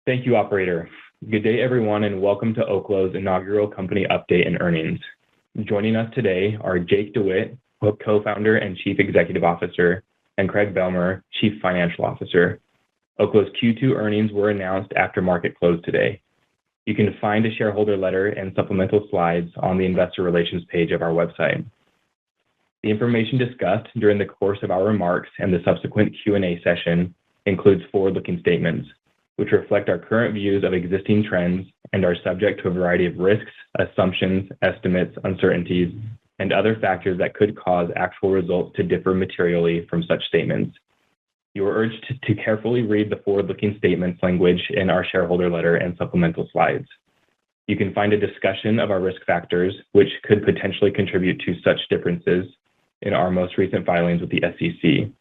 Thank you, operator. Good day, everyone, and welcome to Oklo's inaugural company update and earnings. Joining us today are Jake DeWitt, co-founder and chief executive officer, and Craig Belmer, chief financial officer. Oklo's Q2 earnings were announced after market close today. You can find a shareholder letter and supplemental slides on the investor relations page of our website. The information discussed during the course of our remarks and the subsequent Q&A session includes forward-looking statements, which reflect our current views of existing trends and are subject to a variety of risks, assumptions, estimates, uncertainties, and other factors that could cause actual results to differ materially from such statements. You are urged to carefully read the forward-looking statements language in our shareholder letter and supplemental slides. You can find a discussion of our risk factors, which could potentially contribute to such differences, in our most recent filings with the SEC.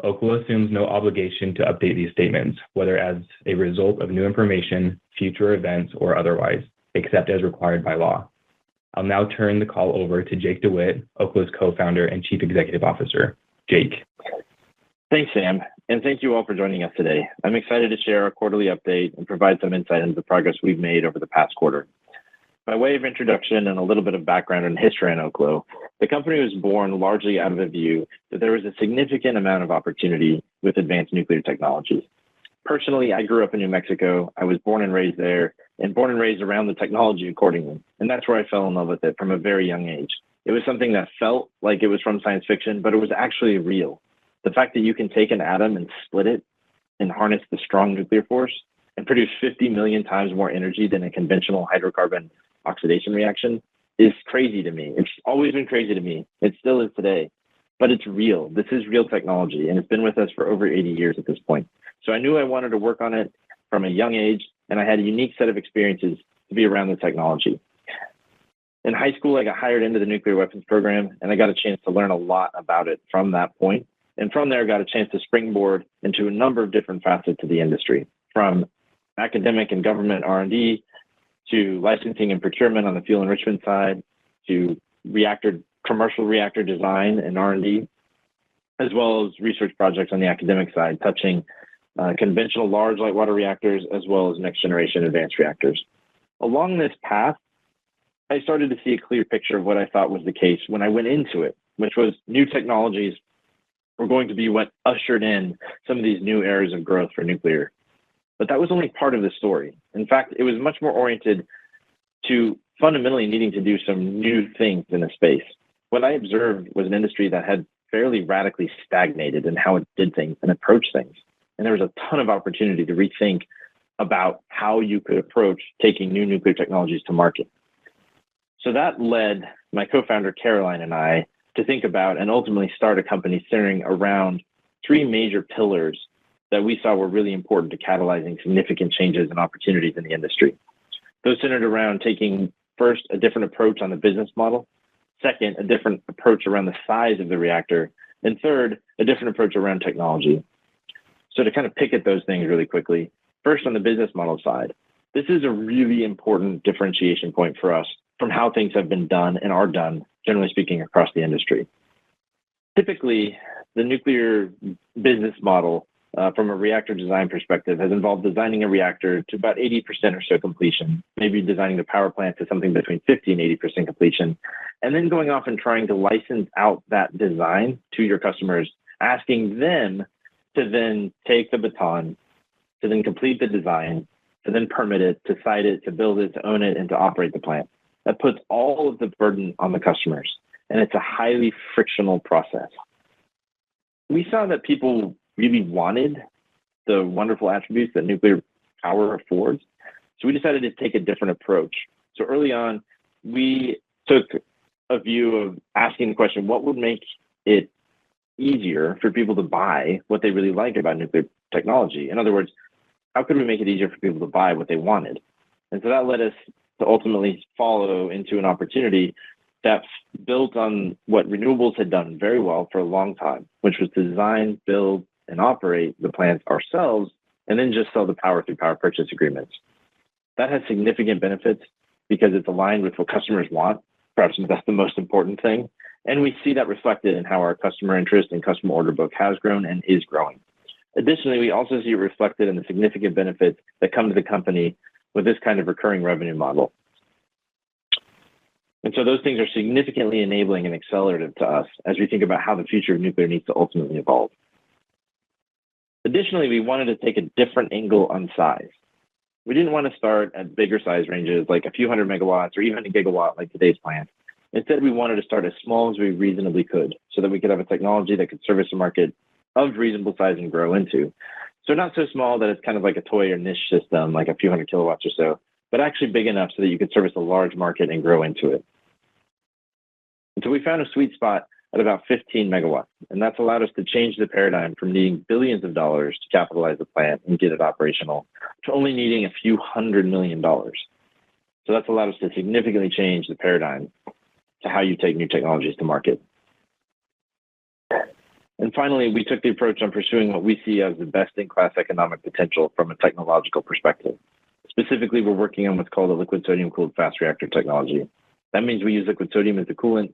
Oklo assumes no obligation to update these statements, whether as a result of new information, future events, or otherwise, except as required by law. I'll now turn the call over to Jake DeWitt, Oklo's co-founder and chief executive officer. Jake. Thanks, Sam, and thank you all for joining us today. I'm excited to share our quarterly update and provide some insight into the progress we've made over the past quarter. By way of introduction and a little bit of background and history on Oklo, the company was born largely out of a view that there was a significant amount of opportunity with advanced nuclear technologies. Personally, I grew up in New Mexico. I was born and raised there, and born and raised around the technology accordingly. And that's where I fell in love with it from a very young age. It was something that felt like it was from science fiction, but it was actually real. The fact that you can take an atom and split it and harness the strong nuclear force and produce 50 million times more energy than a conventional hydrocarbon oxidation reaction is crazy to me. It's always been crazy to me. It still is today, but it's real. This is real technology, and it's been with us for over 80 years at this point. So I knew I wanted to work on it from a young age, and I had a unique set of experiences to be around the technology. In high school, I got hired into the nuclear weapons program, and I got a chance to learn a lot about it from that point. And from there, I got a chance to springboard into a number of different facets of the industry, from academic and government R&D to licensing and procurement on the fuel enrichment side, to commercial reactor design and R&D, as well as research projects on the academic side, touching conventional large light water reactors, as well as next generation advanced reactors. Along this path, I started to see a clear picture of what I thought was the case when I went into it, which was new technologies were going to be what ushered in some of these new areas of growth for nuclear. But that was only part of the story. In fact, it was much more oriented to fundamentally needing to do some new things in the space. What I observed was an industry that had fairly radically stagnated in how it did things and approached things. And there was a ton of opportunity to rethink about how you could approach taking new nuclear technologies to market. So that led my co-founder Caroline and I to think about and ultimately start a company centering around three major pillars that we saw were really important to catalyzing significant changes and opportunities in the industry. Those centered around taking, first, a different approach on the business model, second, a different approach around the size of the reactor, and third, a different approach around technology. So to kind of pick at those things really quickly, first on the business model side, this is a really important differentiation point for us from how things have been done and are done, generally speaking, across the industry. Typically, the nuclear business model from a reactor design perspective has involved designing a reactor to about 80% or so completion, maybe designing the power plant to something between 50 and 80% completion, and then going off and trying to license out that design to your customers, asking them to then take the baton, to then complete the design, to then permit it, to site it, to build it, to own it, and to operate the plant. That puts all of the burden on the customers, and it's a highly frictional process. We saw that people really wanted the wonderful attributes that nuclear power affords, so we decided to take a different approach. So early on, we took a view of asking the question, what would make it easier for people to buy what they really like about nuclear technology? In other words, how could we make it easier for people to buy what they wanted? And so that led us to ultimately follow into an opportunity that's built on what renewables had done very well for a long time, which was to design, build, and operate the plants ourselves, and then just sell the power through power purchase agreements. That has significant benefits because it's aligned with what customers want. Perhaps that's the most important thing. And we see that reflected in how our customer interest and customer order book has grown and is growing. Additionally, we also see it reflected in the significant benefits that come to the company with this kind of recurring revenue model. And so those things are significantly enabling and accelerative to us as we think about how the future of nuclear needs to ultimately evolve. Additionally, we wanted to take a different angle on size. We didn't want to start at bigger size ranges like a few hundred megawatts or even a gigawatt like today's plant. Instead, we wanted to start as small as we reasonably could so that we could have a technology that could service a market of reasonable size and grow into. So not so small that it's kind of like a toy or niche system, like a few hundred kilowatts or so, but actually big enough so that you could service a large market and grow into it. And so we found a sweet spot at about 15 megawatts, and that's allowed us to change the paradigm from needing billions of dollars to capitalize the plant and get it operational to only needing a few $100 million. So that's allowed us to significantly change the paradigm to how you take new technologies to market. And finally, we took the approach on pursuing what we see as the best-in-class economic potential from a technological perspective. Specifically, we're working on what's called a liquid sodium-cooled fast reactor technology. That means we use liquid sodium as the coolant.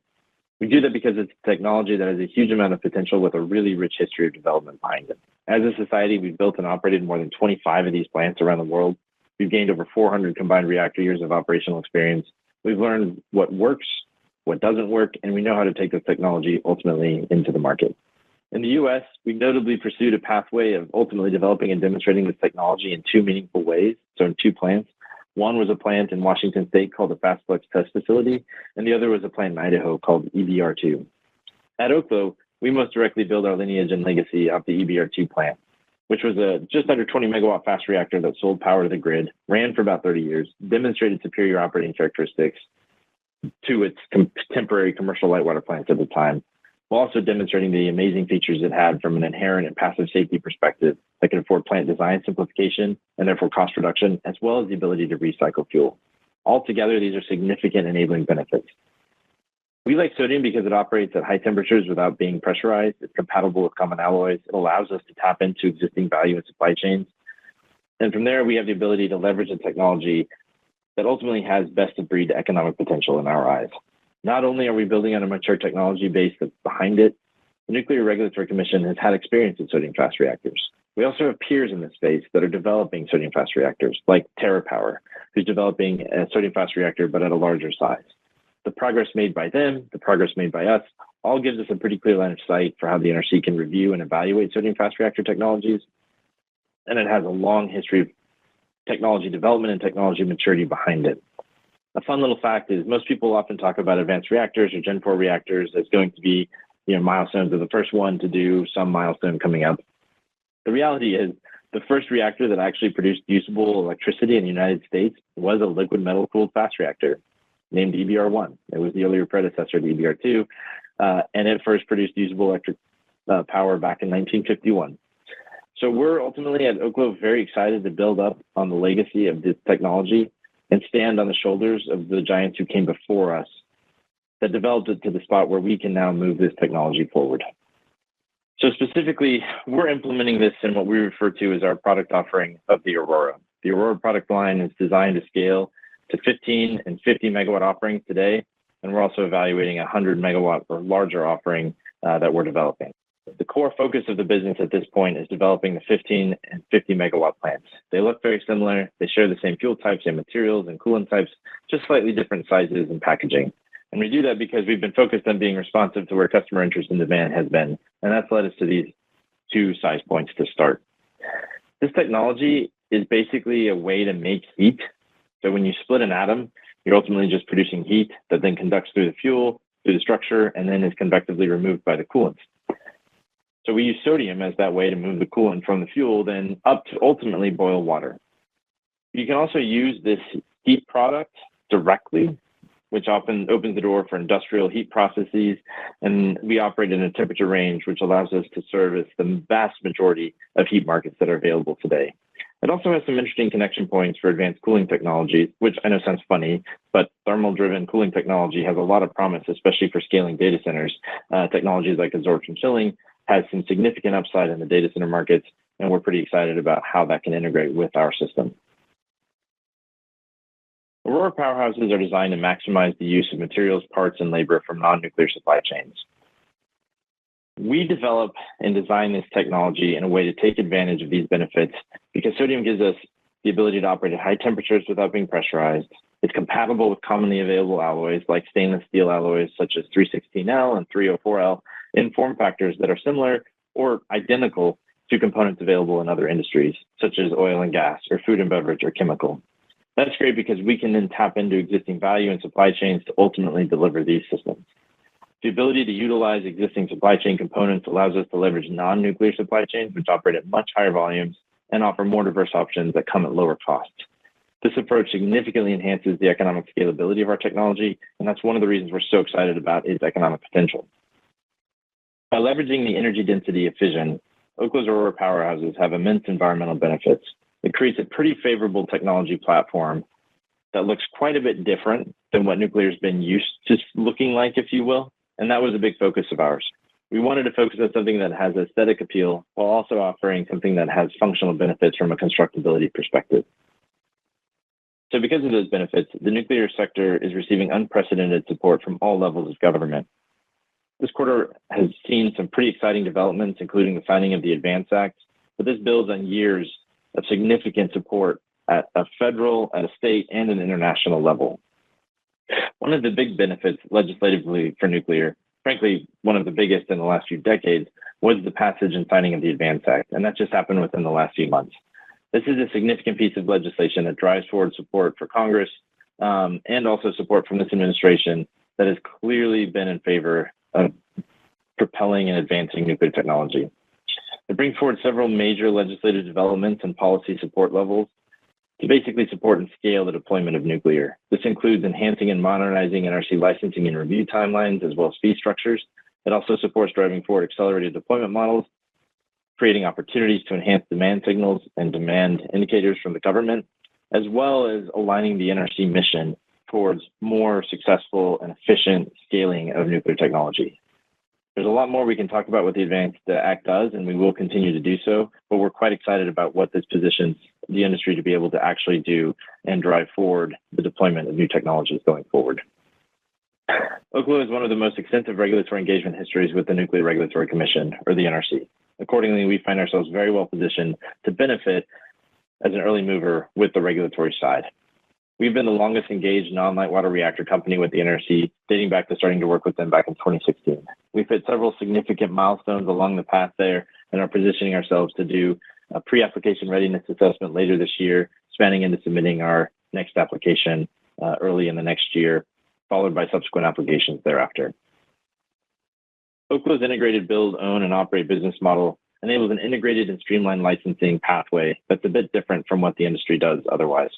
We do that because it's a technology that has a huge amount of potential with a really rich history of development behind it. As a society, we've built and operated more than 25 of these plants around the world. We've gained over 400 combined reactor years of operational experience. We've learned what works, what doesn't work, and we know how to take this technology ultimately into the market. In the US, we notably pursued a pathway of ultimately developing and demonstrating this technology in two meaningful ways, so in two plants. One was a plant in Washington State called the Fast Flux Test Facility, and the other was a plant in Idaho called EBR2. At Oklo, we most directly build our lineage and legacy off the EBR2 plant, which was a just under 20 megawatt fast reactor that sold power to the grid, ran for about 30 years, demonstrated superior operating characteristics to its contemporary commercial light water plants at the time, while also demonstrating the amazing features it had from an inherent and passive safety perspective that can afford plant design simplification and therefore cost reduction, as well as the ability to recycle fuel. Altogether, these are significant enabling benefits. We like sodium because it operates at high temperatures without being pressurized. It's compatible with common alloys. It allows us to tap into existing value in supply chains. And from there, we have the ability to leverage a technology that ultimately has best of breed economic potential in our eyes. Not only are we building on a mature technology base that's behind it, the Nuclear Regulatory Commission has had experience in sodium fast reactors. We also have peers in this space that are developing sodium fast reactors, like TerraPower, who's developing a sodium fast reactor, but at a larger size. The progress made by them, the progress made by us, all gives us a pretty clear line of sight for how the NRC can review and evaluate sodium fast reactor technologies. And it has a long history of technology development and technology maturity behind it. A fun little fact is most people often talk about advanced reactors or Gen 4 reactors as going to be, milestones of the first one to do some milestone coming up. The reality is the first reactor that actually produced usable electricity in the United States was a liquid metal cooled fast reactor named EBR1. It was the earlier predecessor to EBR2, and it first produced usable electric power back in 1951. So we're ultimately at Oklo very excited to build up on the legacy of this technology and stand on the shoulders of the giants who came before us that developed it to the spot where we can now move this technology forward. So specifically, we're implementing this in what we refer to as our product offering of the Aurora. The Aurora product line is designed to scale to 15 and 50 megawatt offerings today, and we're also evaluating a 100 megawatt or larger offering that we're developing. The core focus of the business at this point is developing the 15 and 50 megawatt plants. They look very similar. They share the same fuel types and materials and coolant types, just slightly different sizes and packaging. And we do that because we've been focused on being responsive to where customer interest and demand has been. And that's led us to these two size points to start. This technology is basically a way to make heat. So when you split an atom, you're ultimately just producing heat that then conducts through the fuel, through the structure, and then is convectively removed by the coolant. So we use sodium as that way to move the coolant from the fuel, then up to ultimately boil water. You can also use this heat product directly, which often opens the door for industrial heat processes. And we operate in a temperature range, which allows us to service the vast majority of heat markets that are available today. It also has some interesting connection points for advanced cooling technologies, which I know sounds funny, but thermal-driven cooling technology has a lot of promise, especially for scaling data centers. Technologies like absorption chilling has some significant upside in the data center markets, and we're pretty excited about how that can integrate with our system. Aurora powerhouses are designed to maximize the use of materials, parts, and labor from non-nuclear supply chains. We develop and design this technology in a way to take advantage of these benefits because sodium gives us the ability to operate at high temperatures without being pressurized. It's compatible with commonly available alloys like stainless steel alloys such as 316L and 304L in form factors that are similar or identical to components available in other industries, such as oil and gas or food and beverage or chemical. That's great because we can then tap into existing value in supply chains to ultimately deliver these systems. The ability to utilize existing supply chain components allows us to leverage non-nuclear supply chains, which operate at much higher volumes and offer more diverse options that come at lower costs. This approach significantly enhances the economic scalability of our technology, and that's one of the reasons we're so excited about its economic potential. By leveraging the energy density of fission, Oklo's Aurora powerhouses have immense environmental benefits. It creates a pretty favorable technology platform that looks quite a bit different than what nuclear has been used to looking like, if you will, and that was a big focus of ours. We wanted to focus on something that has aesthetic appeal while also offering something that has functional benefits from a constructability perspective. So because of those benefits, the nuclear sector is receiving unprecedented support from all levels of government. This quarter has seen some pretty exciting developments, including the signing of the ADVANCE Act, but this builds on years of significant support at a federal, at a state, and an international level. One of the big benefits legislatively for nuclear, frankly, one of the biggest in the last few decades, was the passage and signing of the ADVANCE Act, and that just happened within the last few months. This is a significant piece of legislation that drives forward support for Congress and also support from this administration that has clearly been in favor of propelling and advancing nuclear technology. It brings forward several major legislative developments and policy support levels to basically support and scale the deployment of nuclear. This includes enhancing and modernizing NRC licensing and review timelines, as well as fee structures. It also supports driving forward accelerated deployment models, creating opportunities to enhance demand signals and demand indicators from the government, as well as aligning the NRC mission towards more successful and efficient scaling of nuclear technology. There's a lot more we can talk about what the ADVANCE Act does, and we will continue to do so, but we're quite excited about what this positions the industry to be able to actually do and drive forward the deployment of new technologies going forward. Oklo is one of the most extensive regulatory engagement histories with the Nuclear Regulatory Commission, or the NRC. Accordingly, we find ourselves very well positioned to benefit as an early mover with the regulatory side. We've been the longest engaged non-light water reactor company with the NRC, dating back to starting to work with them back in 2016. We've hit several significant milestones along the path there and are positioning ourselves to do a pre-application readiness assessment later this year, spanning into submitting our next application early in the next year, followed by subsequent applications thereafter. Oklo's integrated build, own, and operate business model enables an integrated and streamlined licensing pathway that's a bit different from what the industry does otherwise.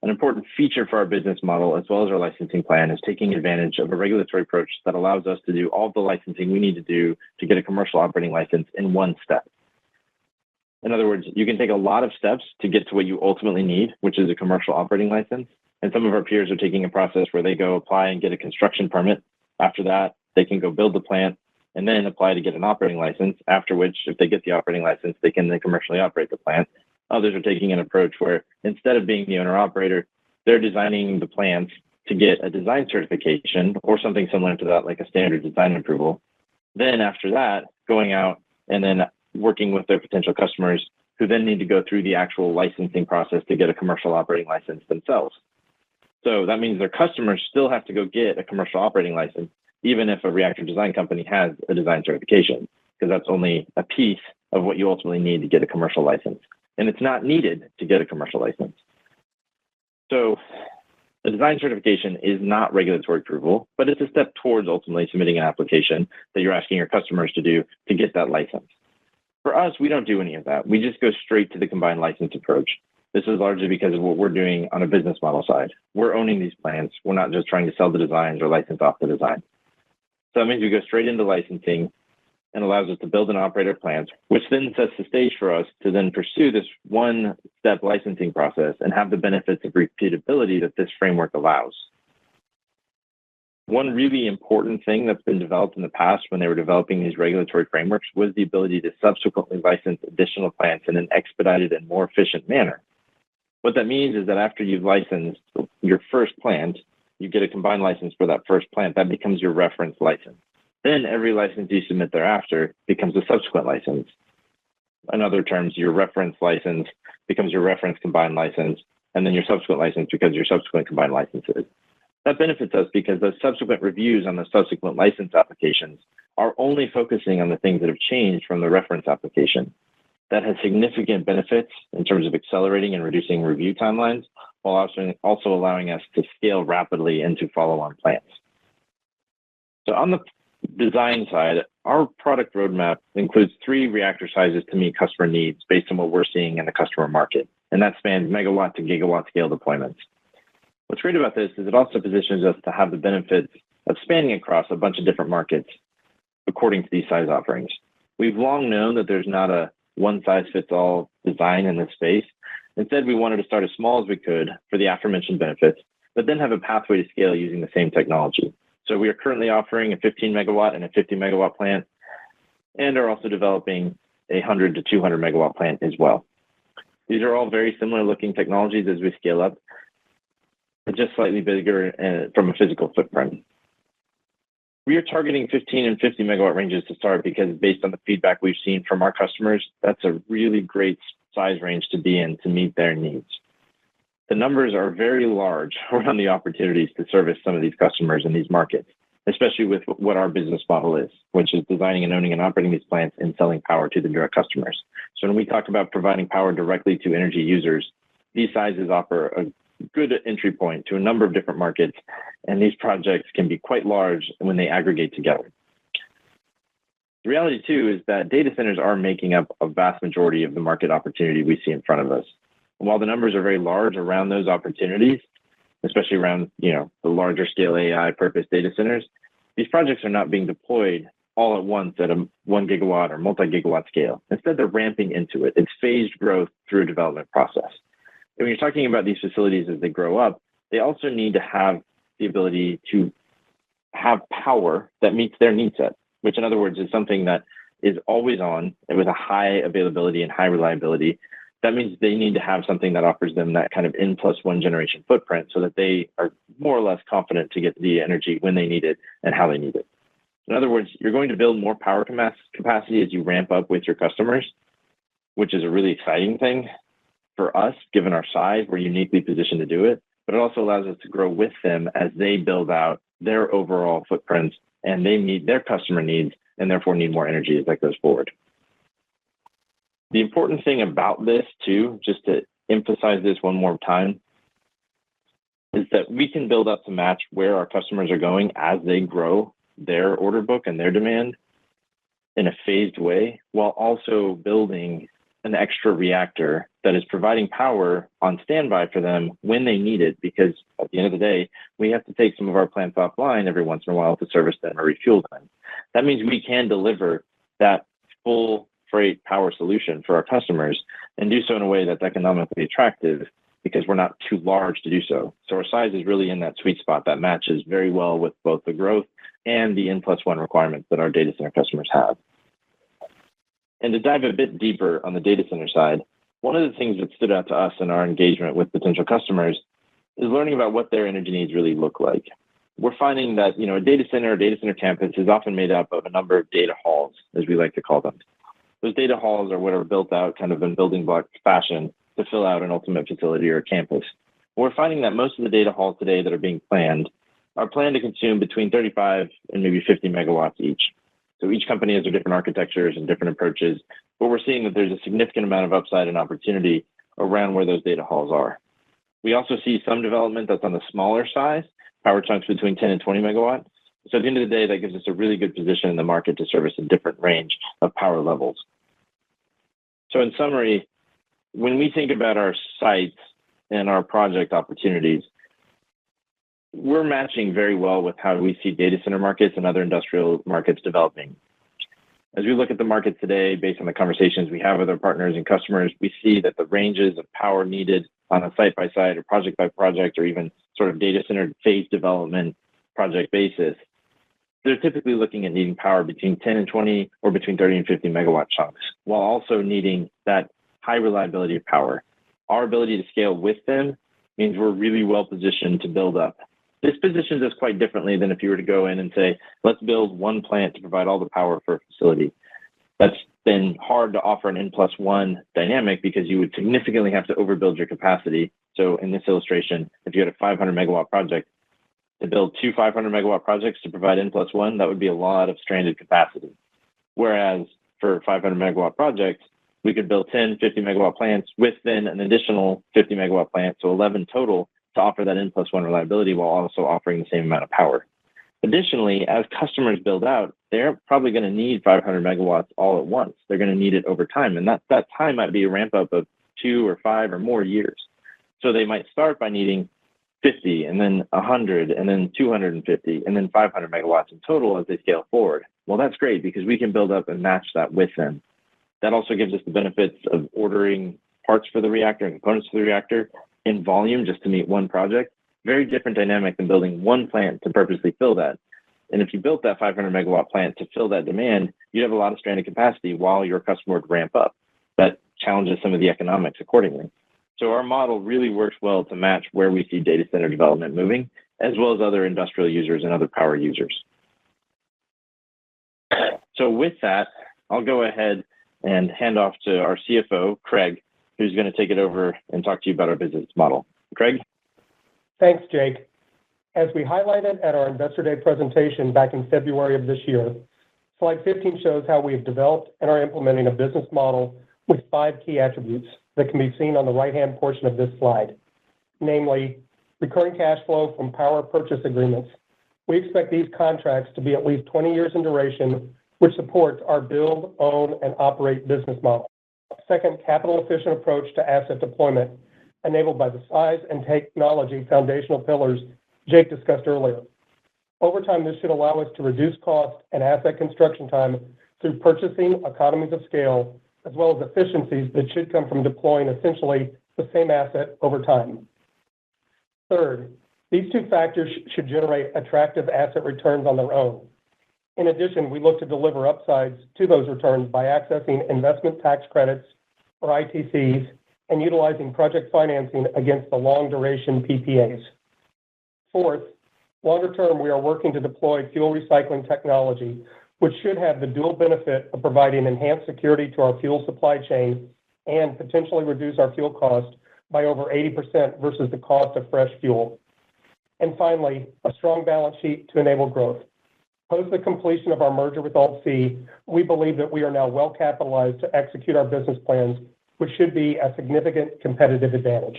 An important feature for our business model, as well as our licensing plan, is taking advantage of a regulatory approach that allows us to do all the licensing we need to do to get a commercial operating license in one step. In other words, you can take a lot of steps to get to what you ultimately need, which is a commercial operating license. And some of our peers are taking a process where they go apply and get a construction permit. After that, they can go build the plant and then apply to get an operating license, after which, if they get the operating license, they can then commercially operate the plant. Others are taking an approach where instead of being the owner-operator, they're designing the plants to get a design certification or something similar to that, like a standard design approval. Then after that, going out and then working with their potential customers who then need to go through the actual licensing process to get a commercial operating license themselves. So that means their customers still have to go get a commercial operating license, even if a reactor design company has a design certification, because that's only a piece of what you ultimately need to get a commercial license. And it's not needed to get a commercial license. So the design certification is not regulatory approval, but it's a step towards ultimately submitting an application that you're asking your customers to do to get that license. For us, we don't do any of that. We just go straight to the combined license approach. This is largely because of what we're doing on a business model side. We're owning these plants. We're not just trying to sell the designs or license off the design. So that means we go straight into licensing and allows us to build and operate our plants, which then sets the stage for us to then pursue this one-step licensing process and have the benefits of repeatability that this framework allows. One really important thing that's been developed in the past when they were developing these regulatory frameworks was the ability to subsequently license additional plants in an expedited and more efficient manner. What that means is that after you've licensed your first plant, you get a combined license for that first plant. That becomes your reference license. Then every license you submit thereafter becomes a subsequent license. In other terms, your reference license becomes your reference combined license, and then your subsequent license becomes your subsequent combined licenses. That benefits us because those subsequent reviews on the subsequent license applications are only focusing on the things that have changed from the reference application. That has significant benefits in terms of accelerating and reducing review timelines, while also allowing us to scale rapidly into follow-on plans. So on the design side, our product roadmap includes 3 reactor sizes to meet customer needs based on what we're seeing in the customer market, and that spans megawatt to gigawatt scale deployments. What's great about this is it also positions us to have the benefits of spanning across a bunch of different markets according to these size offerings. We've long known that there's not a one-size-fits-all design in this space. Instead, we wanted to start as small as we could for the aforementioned benefits, but then have a pathway to scale using the same technology. So we are currently offering a 15 megawatt and a 50 megawatt plant, and are also developing a 100 to 200 megawatt plant as well. These are all very similar looking technologies as we scale up, but just slightly bigger from a physical footprint. We are targeting 15 and 50 megawatt ranges to start because based on the feedback we've seen from our customers, that's a really great size range to be in to meet their needs. The numbers are very large around the opportunities to service some of these customers in these markets, especially with what our business model is, which is designing and owning and operating these plants and selling power to the direct customers. So when we talk about providing power directly to energy users, these sizes offer a good entry point to a number of different markets, and these projects can be quite large when they aggregate together. The reality, too, is that data centers are making up a vast majority of the market opportunity we see in front of us. And while the numbers are very large around those opportunities, especially around the larger scale AI purpose data centers, these projects are not being deployed all at once at a 1 gigawatt or multi-gigawatt scale. Instead, they're ramping into it. It's phased growth through a development process. And when you're talking about these facilities as they grow up, they also need to have the ability to have power that meets their need set, which in other words is something that is always on and with a high availability and high reliability. That means they need to have something that offers them that kind of N+1 generation footprint so that they are more or less confident to get the energy when they need it and how they need it. In other words, you're going to build more power capacity as you ramp up with your customers, which is a really exciting thing. For us, given our size, we're uniquely positioned to do it, but it also allows us to grow with them as they build out their overall footprints and they meet their customer needs and therefore need more energy as that goes forward. The important thing about this too, just to emphasize this one more time, is that we can build up to match where our customers are going as they grow their order book and their demand in a phased way, while also building an extra reactor that is providing power on standby for them when they need it, because at the end of the day, we have to take some of our plants offline every once in a while to service them or refuel them. That means we can deliver that full freight power solution for our customers and do so in a way that's economically attractive because we're not too large to do so. So our size is really in that sweet spot that matches very well with both the growth and the N+1 requirements that our data center customers have. And to dive a bit deeper on the data center side, one of the things that stood out to us in our engagement with potential customers is learning about what their energy needs really look like. We're finding that a data center or data center campus is often made up of a number of data halls, as we like to call them. Those data halls are what are built out kind of in building block fashion to fill out an ultimate facility or campus. We're finding that most of the data halls today that are being planned are planned to consume between 35 and maybe 50 megawatts each. So each company has their different architectures and different approaches, but we're seeing that there's a significant amount of upside and opportunity around where those data halls are. We also see some development that's on the smaller size, power chunks between 10 and 20 megawatt. So at the end of the day, that gives us a really good position in the market to service a different range of power levels. So in summary, when we think about our sites and our project opportunities, we're matching very well with how we see data center markets and other industrial markets developing. As we look at the market today, based on the conversations we have with our partners and customers, we see that the ranges of power needed on a site-by-site or project-by-project or even sort of data center phase development project basis, they're typically looking at needing power between 10 and 20 or between 30 and 50 megawatt chunks, while also needing that high reliability of power. Our ability to scale with them means we're really well positioned to build up This positions us quite differently than if you were to go in and say, let's build one plant to provide all the power for a facility. That's been hard to offer an N+1 dynamic because you would significantly have to overbuild your capacity. So in this illustration, if you had a 500 megawatt project, to build two 500 megawatt projects to provide N+1, that would be a lot of stranded capacity. Whereas for 500 megawatt projects, we could build 10 50 megawatt plants with then an additional 50 megawatt plant, so 11 total, to offer that N+1 reliability while also offering the same amount of power. Additionally, as customers build out, they're probably going to need 500 megawatts all at once. They're going to need it over time, and that time might be a ramp up of 2 or 5 or more years. So they might start by needing 50, and then 100, and then 250, and then 500 megawatts in total as they scale forward. Well, that's great because we can build up and match that with them. That also gives us the benefits of ordering parts for the reactor and components for the reactor in volume just to meet one project. Very different dynamic than building one plant to purposely fill that. And if you built that 500 megawatt plant to fill that demand, you'd have a lot of stranded capacity while your customer would ramp up. That challenges some of the economics accordingly. So our model really works well to match where we see data center development moving, as well as other industrial users and other power users. So with that, I'll go ahead and hand off to our CFO, Craig, who's going to take it over and talk to you about our business model. Craig? Thanks, Jake. As we highlighted at our Investor Day presentation back in February of this year, slide 15 shows how we have developed and are implementing a business model with 5 key attributes that can be seen on the right-hand portion of this slide, namely recurring cash flow from power purchase agreements. We expect these contracts to be at least 20 years in duration, which supports our build, own, and operate business model. Second, capital-efficient approach to asset deployment, enabled by the size and technology foundational pillars Jake discussed earlier. Over time, this should allow us to reduce cost and asset construction time through purchasing economies of scale, as well as efficiencies that should come from deploying essentially the same asset over time. Third, these 2 factors should generate attractive asset returns on their own. In addition, we look to deliver upsides to those returns by accessing investment tax credits, or ITCs, and utilizing project financing against the long-duration PPAs. Fourth, longer term, we are working to deploy fuel recycling technology, which should have the dual benefit of providing enhanced security to our fuel supply chain and potentially reduce our fuel cost by over 80% versus the cost of fresh fuel. And finally, a strong balance sheet to enable growth. Post the completion of our merger with OKLO, we believe that we are now well capitalized to execute our business plans, which should be a significant competitive advantage.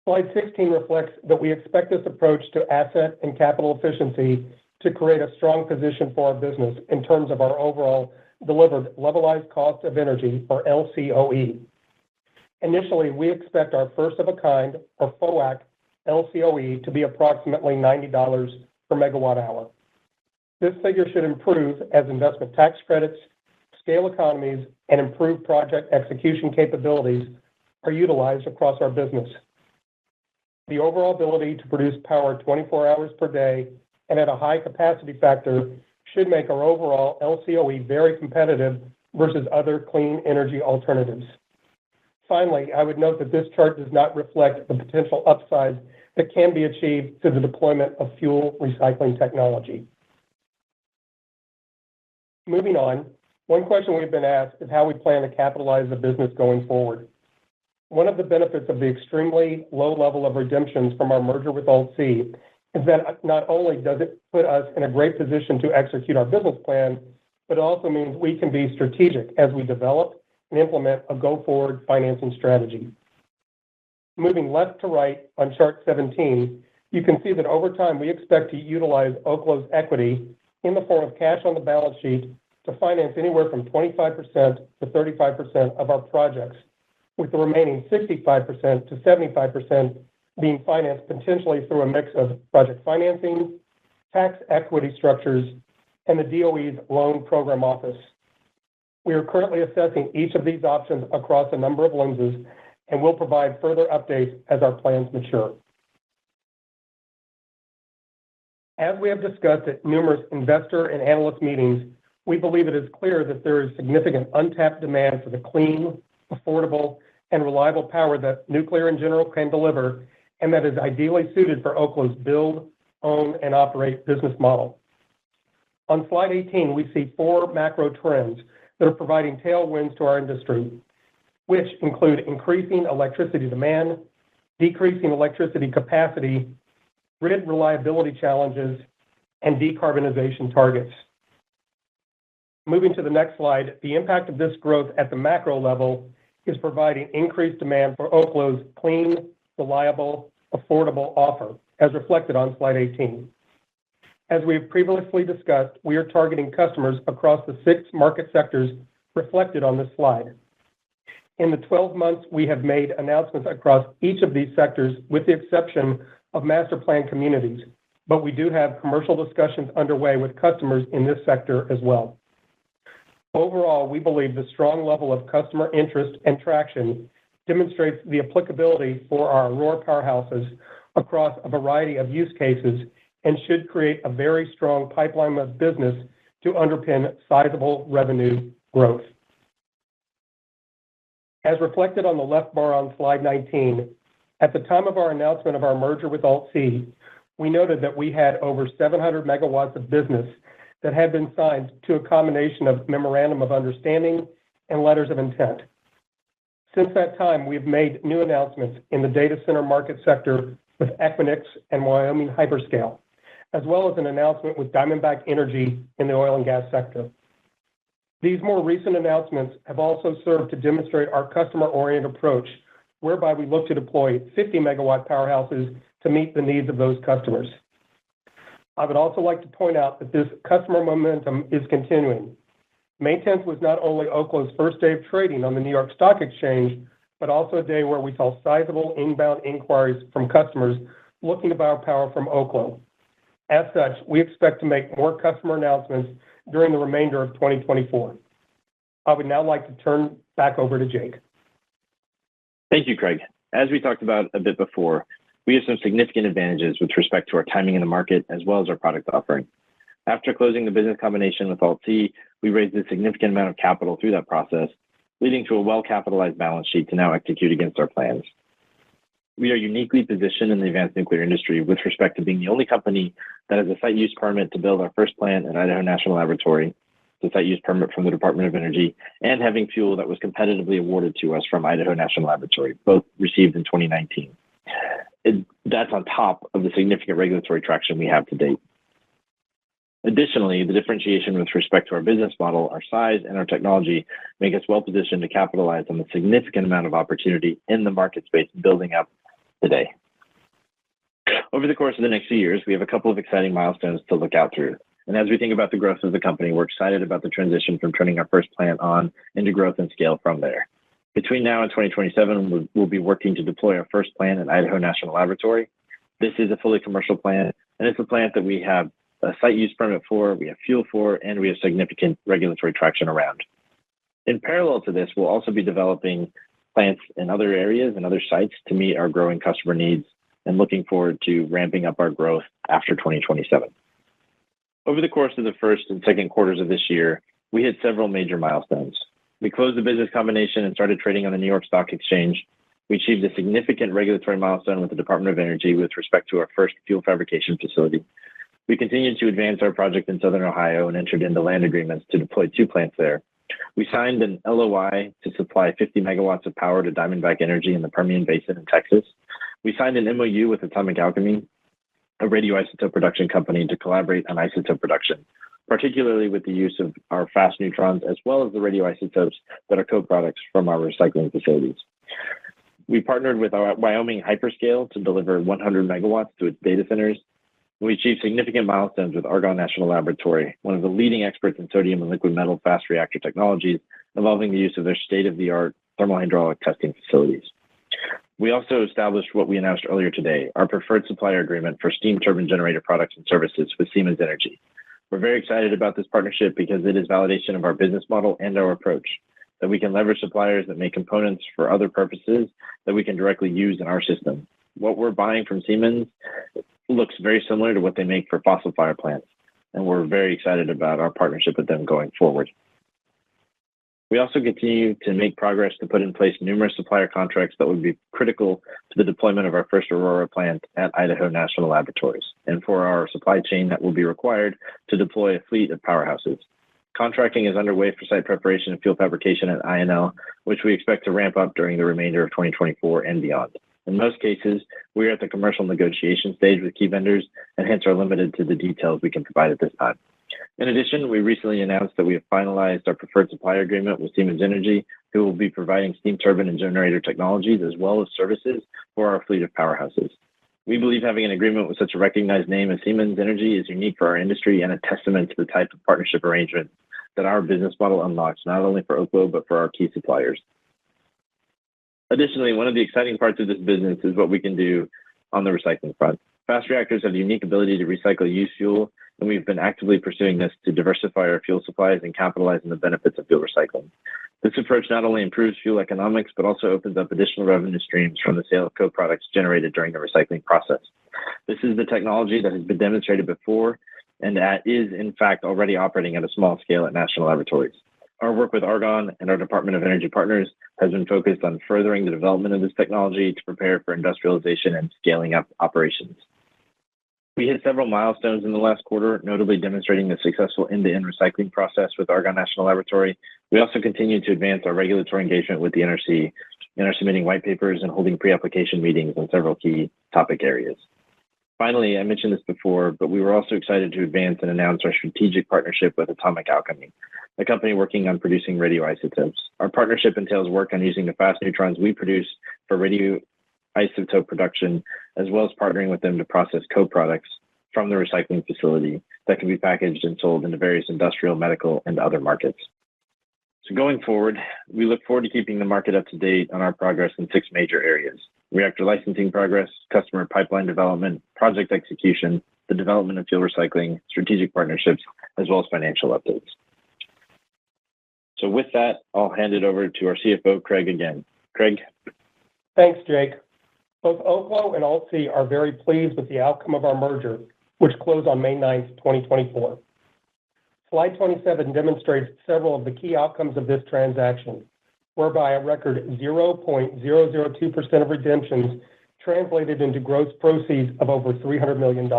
Slide 16 reflects that we expect this approach to asset and capital efficiency to create a strong position for our business in terms of our overall delivered levelized cost of energy, or LCOE. Initially, we expect our first of a kind, or FOAK, LCOE to be approximately $90 per megawatt hour. This figure should improve as investment tax credits, scale economies, and improved project execution capabilities are utilized across our business. The overall ability to produce power 24 hours per day and at a high capacity factor should make our overall LCOE very competitive versus other clean energy alternatives. Finally, I would note that this chart does not reflect the potential upsides that can be achieved through the deployment of fuel recycling technology. Moving on, one question we've been asked is how we plan to capitalize the business going forward. One of the benefits of the extremely low level of redemptions from our merger with OKLO is that not only does it put us in a great position to execute our business plan, but it also means we can be strategic as we develop and implement a go-forward financing strategy. Moving left to right on chart 17, you can see that over time we expect to utilize OKLO's equity in the form of cash on the balance sheet to finance anywhere from 25% to 35% of our projects, with the remaining 65% to 75% being financed potentially through a mix of project financing, tax equity structures, and the DOE's Loan Program Office. We are currently assessing each of these options across a number of lenses, and we'll provide further updates as our plans mature. As we have discussed at numerous investor and analyst meetings, we believe it is clear that there is significant untapped demand for the clean, affordable, and reliable power that nuclear in general can deliver, and that is ideally suited for Oklo's build, own, and operate business model. On slide 18, we see 4 macro trends that are providing tailwinds to our industry, which include increasing electricity demand, decreasing electricity capacity, grid reliability challenges, and decarbonization targets. Moving to the next slide, the impact of this growth at the macro level is providing increased demand for Oklo's clean, reliable, affordable offer, as reflected on slide 18. As we have previously discussed, we are targeting customers across the 6 market sectors reflected on this slide. In the 12 months, we have made announcements across each of these sectors, with the exception of master plan communities, but we do have commercial discussions underway with customers in this sector as well. Overall, we believe the strong level of customer interest and traction demonstrates the applicability for our Aurora powerhouses across a variety of use cases and should create a very strong pipeline of business to underpin sizable revenue growth. As reflected on the left bar on slide 19, at the time of our announcement of our merger with AltC, we noted that we had over 700 megawatts of business that had been signed to a combination of memorandum of understanding and letters of intent. Since that time, we've made new announcements in the data center market sector with Equinix and Wyoming Hyperscale, as well as an announcement with Diamondback Energy in the oil and gas sector. These more recent announcements have also served to demonstrate our customer-oriented approach, whereby we look to deploy 50-megawatt powerhouses to meet the needs of those customers. I would also like to point out that this customer momentum is continuing. May 10th was not only Oklo's first day of trading on the New York Stock Exchange, but also a day where we saw sizable inbound inquiries from customers looking to buy power from Oklo. As such, we expect to make more customer announcements during the remainder of 2024. I would now like to turn back over to Jake. Thank you, Craig. As we talked about a bit before, we have some significant advantages with respect to our timing in the market as well as our product offering. After closing the business combination with AltC, we raised a significant amount of capital through that process, leading to a well-capitalized balance sheet to now execute against our plans. We are uniquely positioned in the advanced nuclear industry with respect to being the only company that has a site use permit to build our first plant at Idaho National Laboratory, the site use permit from the Department of Energy, and having fuel that was competitively awarded to us from Idaho National Laboratory, both received in 2019. That's on top of the significant regulatory traction we have to date. Additionally, the differentiation with respect to our business model, our size, and our technology make us well positioned to capitalize on the significant amount of opportunity in the market space building up today. Over the course of the next few years, we have a couple of exciting milestones to look out through. And as we think about the growth of the company, we're excited about the transition from turning our first plant on into growth and scale from there. Between now and 2027, we'll be working to deploy our first plant at Idaho National Laboratory. This is a fully commercial plant, and it's a plant that we have a site use permit for, we have fuel for, and we have significant regulatory traction around. In parallel to this, we'll also be developing plants in other areas and other sites to meet our growing customer needs and looking forward to ramping up our growth after 2027. Over the course of the first and second quarters of this year, we hit several major milestones. We closed the business combination and started trading on the New York Stock Exchange. We achieved a significant regulatory milestone with the Department of Energy with respect to our first fuel fabrication facility. We continued to advance our project in Southern Ohio and entered into land agreements to deploy 2 plants there. We signed an LOI to supply 50 megawatts of power to Diamondback Energy in the Permian Basin in Texas. We signed an MOU with Atomic Alchemy, a radioisotope production company, to collaborate on isotope production, particularly with the use of our fast neutrons as well as the radioisotopes that are co-products from our recycling facilities. We partnered with our Wyoming Hyperscale to deliver 100 megawatts to its data centers. We achieved significant milestones with Argonne National Laboratory, one of the leading experts in sodium and liquid metal fast reactor technologies, involving the use of their state-of-the-art thermal hydraulic testing facilities. We also established what we announced earlier today, our preferred supplier agreement for steam turbine generator products and services with Siemens Energy. We're very excited about this partnership because it is validation of our business model and our approach, that we can leverage suppliers that make components for other purposes that we can directly use in our system. What we're buying from Siemens looks very similar to what they make for fossil fire plants, and we're very excited about our partnership with them going forward. We also continue to make progress to put in place numerous supplier contracts that would be critical to the deployment of our first Aurora plant at Idaho National Laboratories, and for our supply chain that will be required to deploy a fleet of powerhouses. Contracting is underway for site preparation and fuel fabrication at INL, which we expect to ramp up during the remainder of 2024 and beyond. In most cases, we are at the commercial negotiation stage with key vendors and hence are limited to the details we can provide at this time. In addition, we recently announced that we have finalized our preferred supplier agreement with Siemens Energy, who will be providing steam turbine and generator technologies as well as services for our fleet of powerhouses. We believe having an agreement with such a recognized name as Siemens Energy is unique for our industry and a testament to the type of partnership arrangement that our business model unlocks, not only for Oklo, but for our key suppliers. Additionally, one of the exciting parts of this business is what we can do on the recycling front. Fast reactors have the unique ability to recycle used fuel, and we've been actively pursuing this to diversify our fuel supplies and capitalize on the benefits of fuel recycling. This approach not only improves fuel economics, but also opens up additional revenue streams from the sale of co-products generated during the recycling process. This is the technology that has been demonstrated before and that is, in fact, already operating at a small scale at national laboratories. Our work with Argonne and our Department of Energy partners has been focused on furthering the development of this technology to prepare for industrialization and scaling up operations. We hit several milestones in the last quarter, notably demonstrating the successful end-to-end recycling process with Argonne National Laboratory. We also continue to advance our regulatory engagement with the NRC and are submitting white papers and holding pre-application meetings on several key topic areas. Finally, I mentioned this before, but we were also excited to advance and announce our strategic partnership with Atomic Alchemy, a company working on producing radioisotopes. Our partnership entails work on using the fast neutrons we produce for radioisotope production, as well as partnering with them to process co-products from the recycling facility that can be packaged and sold into various industrial, medical, and other markets. So going forward, we look forward to keeping the market up to date on our progress in 6 major areas: reactor licensing progress, customer pipeline development, project execution, the development of fuel recycling, strategic partnerships, as well as financial updates. So with that, I'll hand it over to our CFO, Craig, again. Craig? Thanks, Jake. Both Oklo and AltC are very pleased with the outcome of our merger, which closed on May 9th, 2024. Slide 27 demonstrates several of the key outcomes of this transaction, whereby a record 0.002% of redemptions translated into gross proceeds of over $300 million.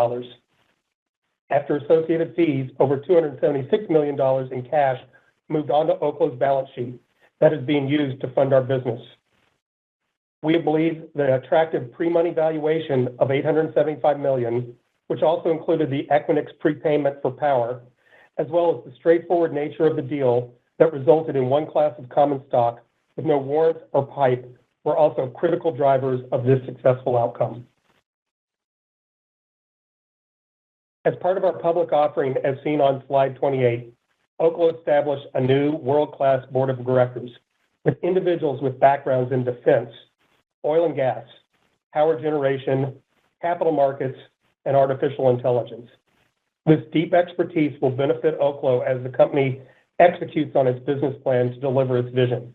After associated fees, over $276 million in cash moved onto Oklo's balance sheet that is being used to fund our business. We believe the attractive pre-money valuation of $875 million, which also included the Equinix prepayment for power, as well as the straightforward nature of the deal that resulted in one class of common stock with no warrants or PIPE, were also critical drivers of this successful outcome. As part of our public offering, as seen on slide 28, Oklo established a new world-class board of directors with individuals with backgrounds in defense, oil and gas, power generation, capital markets, and artificial intelligence. This deep expertise will benefit Oklo as the company executes on its business plan to deliver its vision.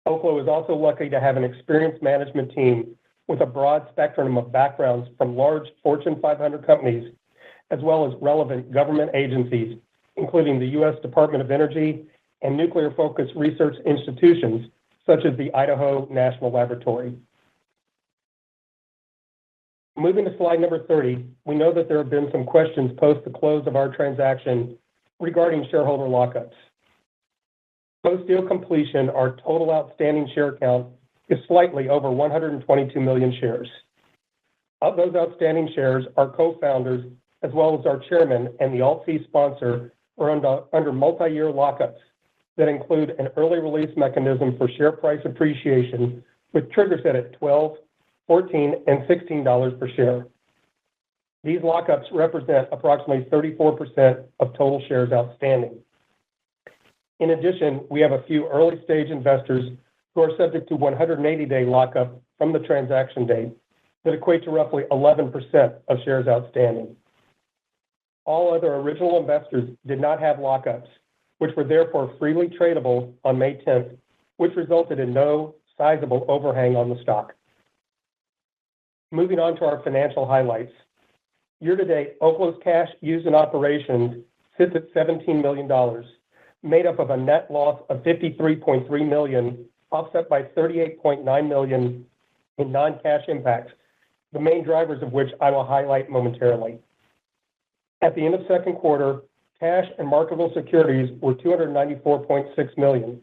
Oklo is also lucky to have an experienced management team with a broad spectrum of backgrounds from large Fortune 500 companies, as well as relevant government agencies, including the U.S. Department of Energy and nuclear-focused research institutions, such as the Idaho National Laboratory. Moving to slide number 30, we know that there have been some questions post the close of our transaction regarding shareholder lockups. Post-deal completion, our total outstanding share count is slightly over 122 million shares. Of those outstanding shares, our co-founders, as well as our chairman and the AltC sponsor, are under multi-year lockups that include an early release mechanism for share price appreciation with triggers set at $12, $14, and $16 per share. These lockups represent approximately 34% of total shares outstanding. In addition, we have a few early-stage investors who are subject to 180-day lockup from the transaction date that equate to roughly 11% of shares outstanding. All other original investors did not have lockups, which were therefore freely tradable on May 10th, which resulted in no sizable overhang on the stock. Moving on to our financial highlights. Year-to-date, Oklo's cash used in operations sits at $17 million, made up of a net loss of $53.3 million, offset by $38.9 million in non-cash impacts, the main drivers of which I will highlight momentarily. At the end of second quarter, cash and marketable securities were $294.6 million,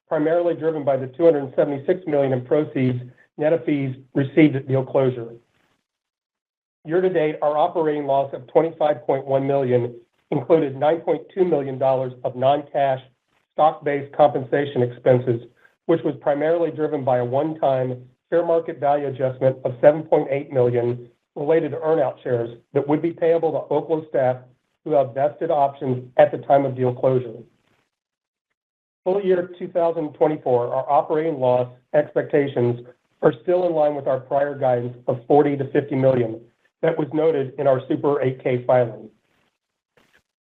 primarily driven by the $276 million in proceeds net of fees received at deal closure. Year-to-date, our operating loss of $25.1 million included $9.2 million of non-cash stock-based compensation expenses, which was primarily driven by a one-time fair market value adjustment of $7.8 million related to earnout shares that would be payable to Oklo staff who have vested options at the time of deal closure. Full year 2024, our operating loss expectations are still in line with our prior guidance of $40 to $50 million that was noted in our Super 8K filing.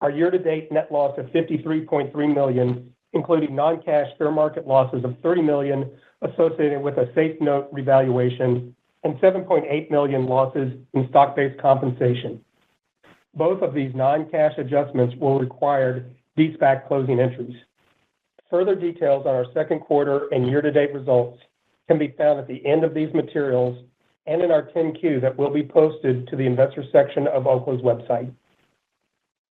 Our year-to-date net loss of $53.3 million, including non-cash fair market losses of $30 million associated with a SAFE note revaluation and $7.8 million losses in stock-based compensation. Both of these non-cash adjustments were required de-SPAC closing entries. Further details on our second quarter and year-to-date results can be found at the end of these materials and in our 10-Q that will be posted to the investor section of Oklo's website.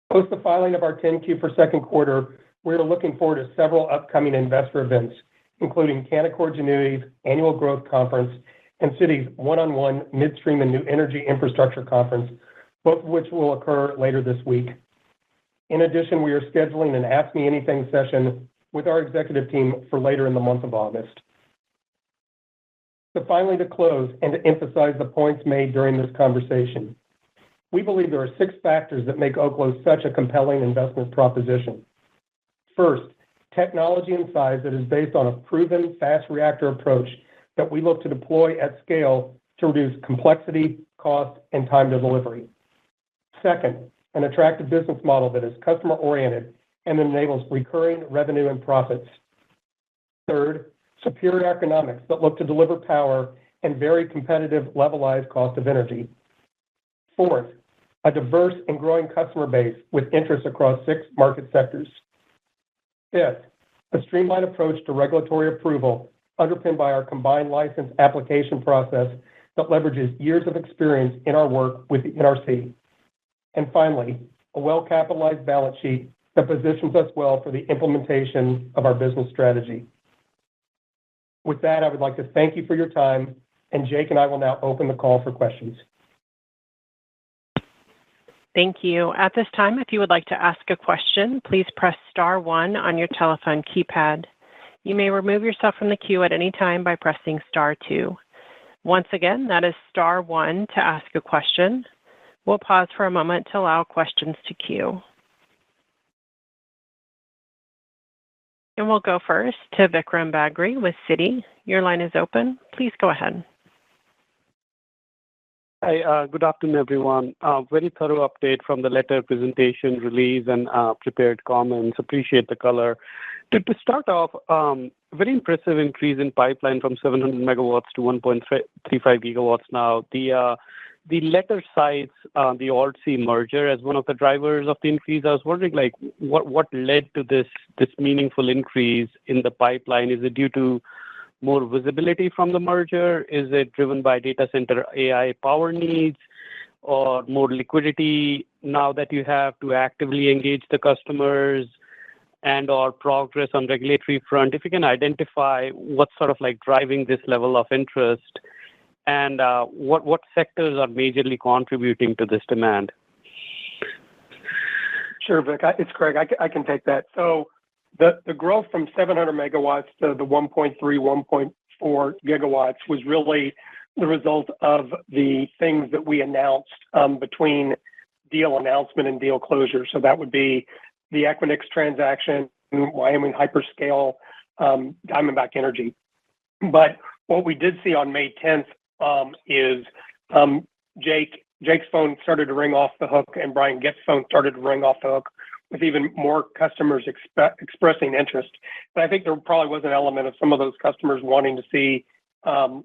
Post the filing of our 10-Q for second quarter, we are looking forward to several upcoming investor events, including Canaccord Genuity's Annual Growth Conference and Citi's one-on-one Midstream and New Energy Infrastructure Conference, both of which will occur later this week. In addition, we are scheduling an Ask Me Anything session with our executive team for later in the month of August. So finally, to close and to emphasize the points made during this conversation, we believe there are 6 factors that make Oklo such a compelling investment proposition. First, technology and size that is based on a proven fast reactor approach that we look to deploy at scale to reduce complexity, cost, and time to delivery. Second, an attractive business model that is customer-oriented and enables recurring revenue and profits. Third, superior economics that look to deliver power and very competitive levelized cost of energy. Fourth, a diverse and growing customer base with interests across 6 market sectors. Fifth, a streamlined approach to regulatory approval underpinned by our combined license application process that leverages years of experience in our work with the NRC. And finally, a well-capitalized balance sheet that positions us well for the implementation of our business strategy. With that, I would like to thank you for your time, and Jake and I will now open the call for questions. Thank you. At this time, if you would like to ask a question, please press star 1 on your telephone keypad. You may remove yourself from the queue at any time by pressing star 2. Once again, that is star 1 to ask a question. We'll pause for a moment to allow questions to queue. And we'll go first to Vikram Bagri with Citi. Your line is open. Please go ahead. Hi, good afternoon, everyone. Very thorough update from the letter presentation, release, and prepared comments. Appreciate the color. To start off, very impressive increase in pipeline from 700 megawatts to 1.35 gigawatts now. The letter cites the Alt-C merger as one of the drivers of the increase. I was wondering, like, what led to this meaningful increase in the pipeline? Is it due to more visibility from the merger? Is it driven by data center AI power needs or more liquidity now that you have to actively engage the customers and or progress on regulatory front? If you can identify what's sort of like driving this level of interest and what sectors are majorly contributing to this demand? Sure, Vic. It's Craig. I can take that. So the growth from 700 megawatts to the 1.3, 1.4 gigawatts was really the result of the things that we announced between deal announcement and deal closure. So that would be the Equinix transaction, Wyoming Hyperscale, Diamondback Energy. But what we did see on May 10th is Jake's phone started to ring off the hook and Brian Gitt's phone started to ring off the hook with even more customers expressing interest. But I think there probably was an element of some of those customers wanting to see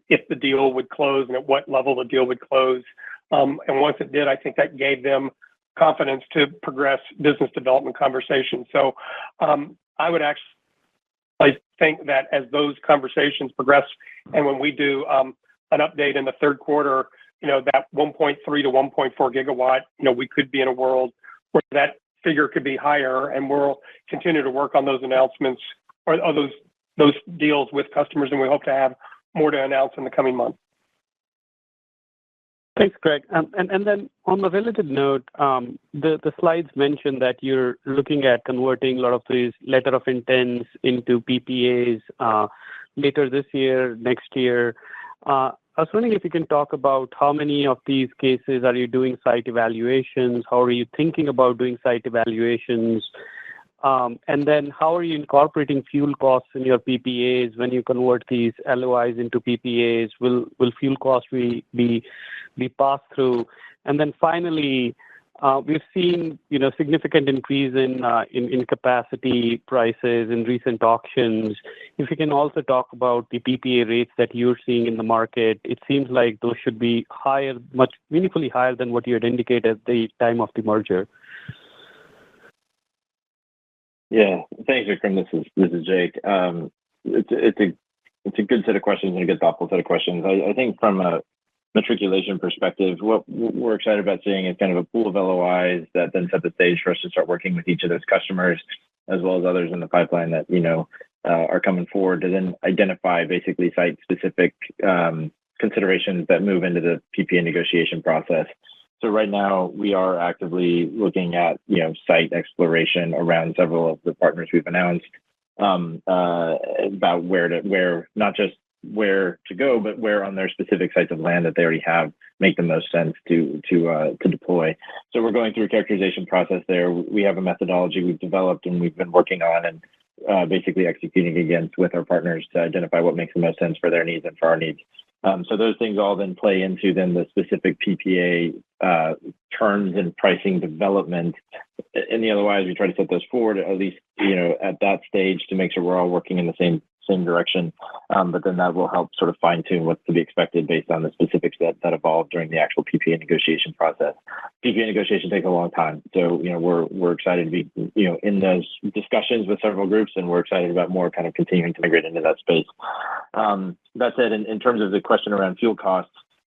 if the deal would close and at what level the deal would close. And once it did, I think that gave them confidence to progress business development conversations. So I would actually think that as those conversations progress, and when we do an update in the third quarter, that 1.3 to 1.4 gigawatt, we could be in a world where that figure could be higher, and we'll continue to work on those announcements or those deals with customers, and we hope to have more to announce in the coming months. Thanks, Greg. And then on a related note, the slides mentioned that you're looking at converting a lot of these letter of intents into PPAs later this year, next year. I was wondering if you can talk about how many of these cases are you doing site evaluations? How are you thinking about doing site evaluations? And then how are you incorporating fuel costs in your PPAs when you convert these LOIs into PPAs? Will fuel costs be passed through? And then finally, we've seen significant increase in capacity prices in recent auctions. If you can also talk about the PPA rates that you're seeing in the market, it seems like those should be higher, much meaningfully higher than what you had indicated at the time of the merger. Yeah, thanks, Vikram. This is Jake. It's a good set of questions and a good thoughtful set of questions. I think from a matriculation perspective, what we're excited about seeing is kind of a pool of LOIs that then set the stage for us to start working with each of those customers, as well as others in the pipeline that are coming forward to then identify basically site-specific considerations that move into the PPA negotiation process. So right now we are actively looking at site exploration around several of the partners we've announced about where not just where to go, but where on their specific sites of land that they already have make the most sense to deploy. So we're going through a characterization process there. We have a methodology we've developed and we've been working on and basically executing against with our partners to identify what makes the most sense for their needs and for our needs. So those things all then play into the specific PPA terms and pricing development. In the LOIs, we try to set those forward at least at that stage to make sure we're all working in the same direction. But then that will help sort of fine tune what's to be expected based on the specifics that evolve during the actual PPA negotiation process. PPA negotiation takes a long time, so we're excited to be in those discussions with several groups, and we're excited about more kind of continuing to migrate into that space. That said, in terms of the question around fuel costs,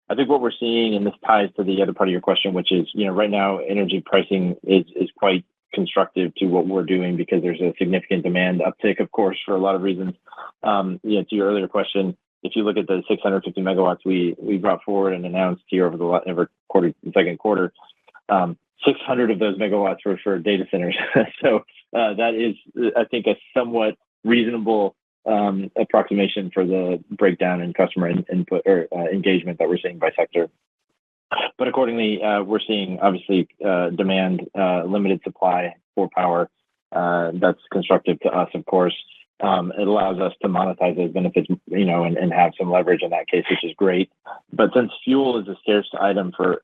I think what we're seeing, and this ties to the other part of your question, which is right now energy pricing is quite constructive to what we're doing because there's a significant demand uptick, of course, for a lot of reasons. To your earlier question, if you look at the 650 megawatts we brought forward and announced here over the second quarter, 600 of those megawatts were for data centers. So that is, I think, a somewhat reasonable approximation for the breakdown in customer input or engagement that we're seeing by sector. But accordingly, we're seeing obviously demand, limited supply for power. That's constructive to us, of course. It allows us to monetize those benefits, and have some leverage in that case, which is great. But since fuel is a scarce item for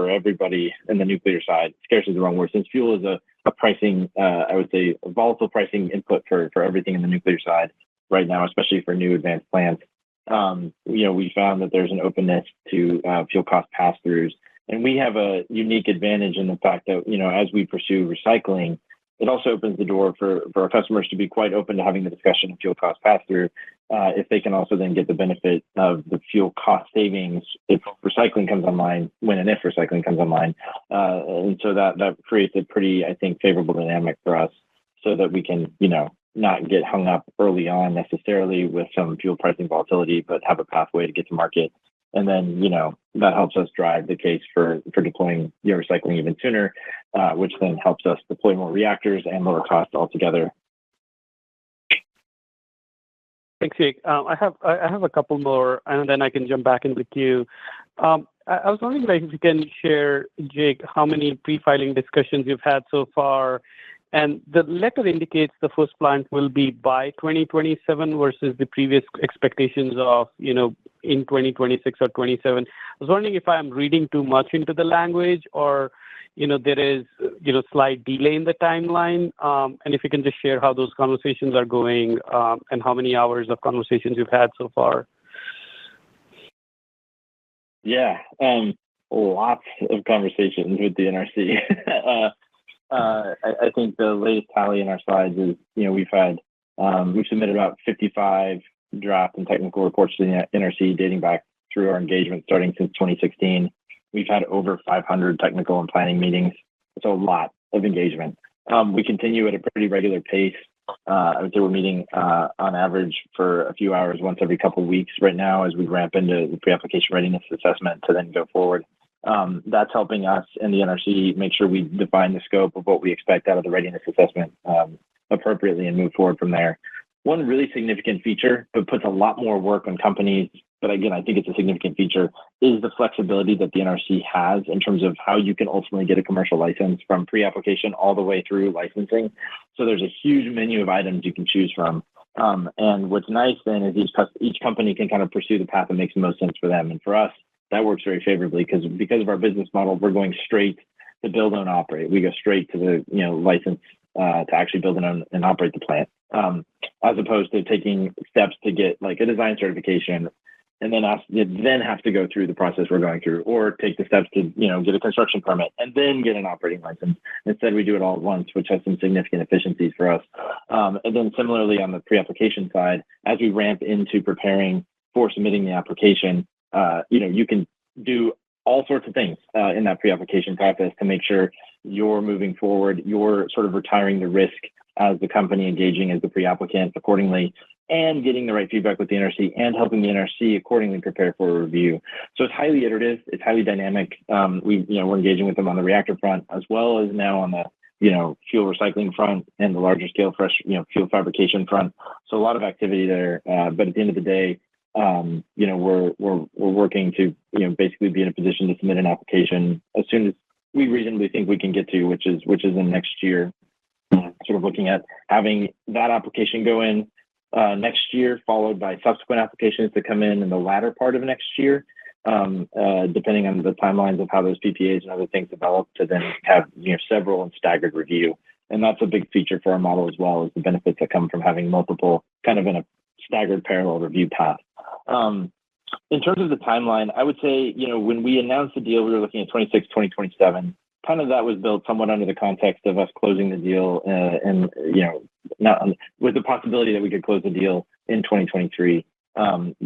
everybody in the nuclear side, scarce is the wrong word. Since fuel is a pricing, I would say, a volatile pricing input for everything in the nuclear side right now, especially for new advanced plants. We found that there's an openness to fuel cost pass-throughs, and we have a unique advantage in the fact that as we pursue recycling, it also opens the door for our customers to be quite open to having the discussion of fuel cost pass-through if they can also then get the benefit of the fuel cost savings if recycling comes online, when and if recycling comes online, and so that creates a pretty, I think, favorable dynamic for us, so that we can not get hung up early on necessarily with some fuel pricing volatility, but have a pathway to get to market. And then, that helps us drive the case for deploying recycling even sooner, which then helps us deploy more reactors and lower costs altogether. Thanks, Jake. I have a couple more, and then I can jump back into the queue. I was wondering if you can share, Jake, how many pre-filing discussions you've had so far. And the letter indicates the first plant will be by 2027 versus the previous expectations of, in 2026 or 27. I was wondering if I'm reading too much into the language, or, there is, slight delay in the timeline. And if you can just share how those conversations are going, and how many hours of conversations you've had so far. Yeah, lots of conversations with the NRC. I think the latest tally in our slides is, we've submitted about 55 draft and technical reports to the NRC dating back through our engagement starting since 2016. We've had over 500 technical and planning meetings. It's a lot of engagement. We continue at a pretty regular pace. I would say we're meeting on average for a few hours once every couple of weeks right now as we ramp into the pre-application readiness assessment to then go forward. That's helping us and the NRC make sure we define the scope of what we expect out of the readiness assessment appropriately and move forward from there. One really significant feature, but puts a lot more work on companies, but again, I think it's a significant feature, is the flexibility that the NRC has in terms of how you can ultimately get a commercial license from pre-application all the way through licensing. So there's a huge menu of items you can choose from. And what's nice then is each company can kind of pursue the path that makes the most sense for them. And for us, that works very favorably because of our business model, we're going straight to build, own, operate. We go straight to the license to actually build and own and operate the plant, as opposed to taking steps to get like a design certification and then have to go through the process we're going through, or take the steps to get a construction permit and then get an operating license. Instead, we do it all at once, which has some significant efficiencies for us. And then similarly on the pre-application side, as we ramp into preparing for submitting the application, you can do all sorts of things in that pre-application process to make sure you're moving forward, you're sort of retiring the risk as the company engaging as the pre-applicant accordingly, and getting the right feedback with the NRC and helping the NRC accordingly prepare for a review. So it's highly iterative, it's highly dynamic. We're engaging with them on the reactor front as well as now on the fuel recycling front and the larger scale fresh fuel fabrication front. So a lot of activity there. But at the end of the day, we're working to basically be in a position to submit an application as soon as we reasonably think we can get to, which is in next year. Sort of looking at having that application go in next year, followed by subsequent applications to come in the latter part of next year, depending on the timelines of how those PPAs and other things develop, to then have several and staggered review. And that's a big feature for our model as well, is the benefits that come from having multiple kind of in a staggered parallel review path. In terms of the timeline, I would say, when we announced the deal, we were looking at 26, 2027. Kind of that was built somewhat under the context of us closing the deal not with the possibility that we could close the deal in 2023,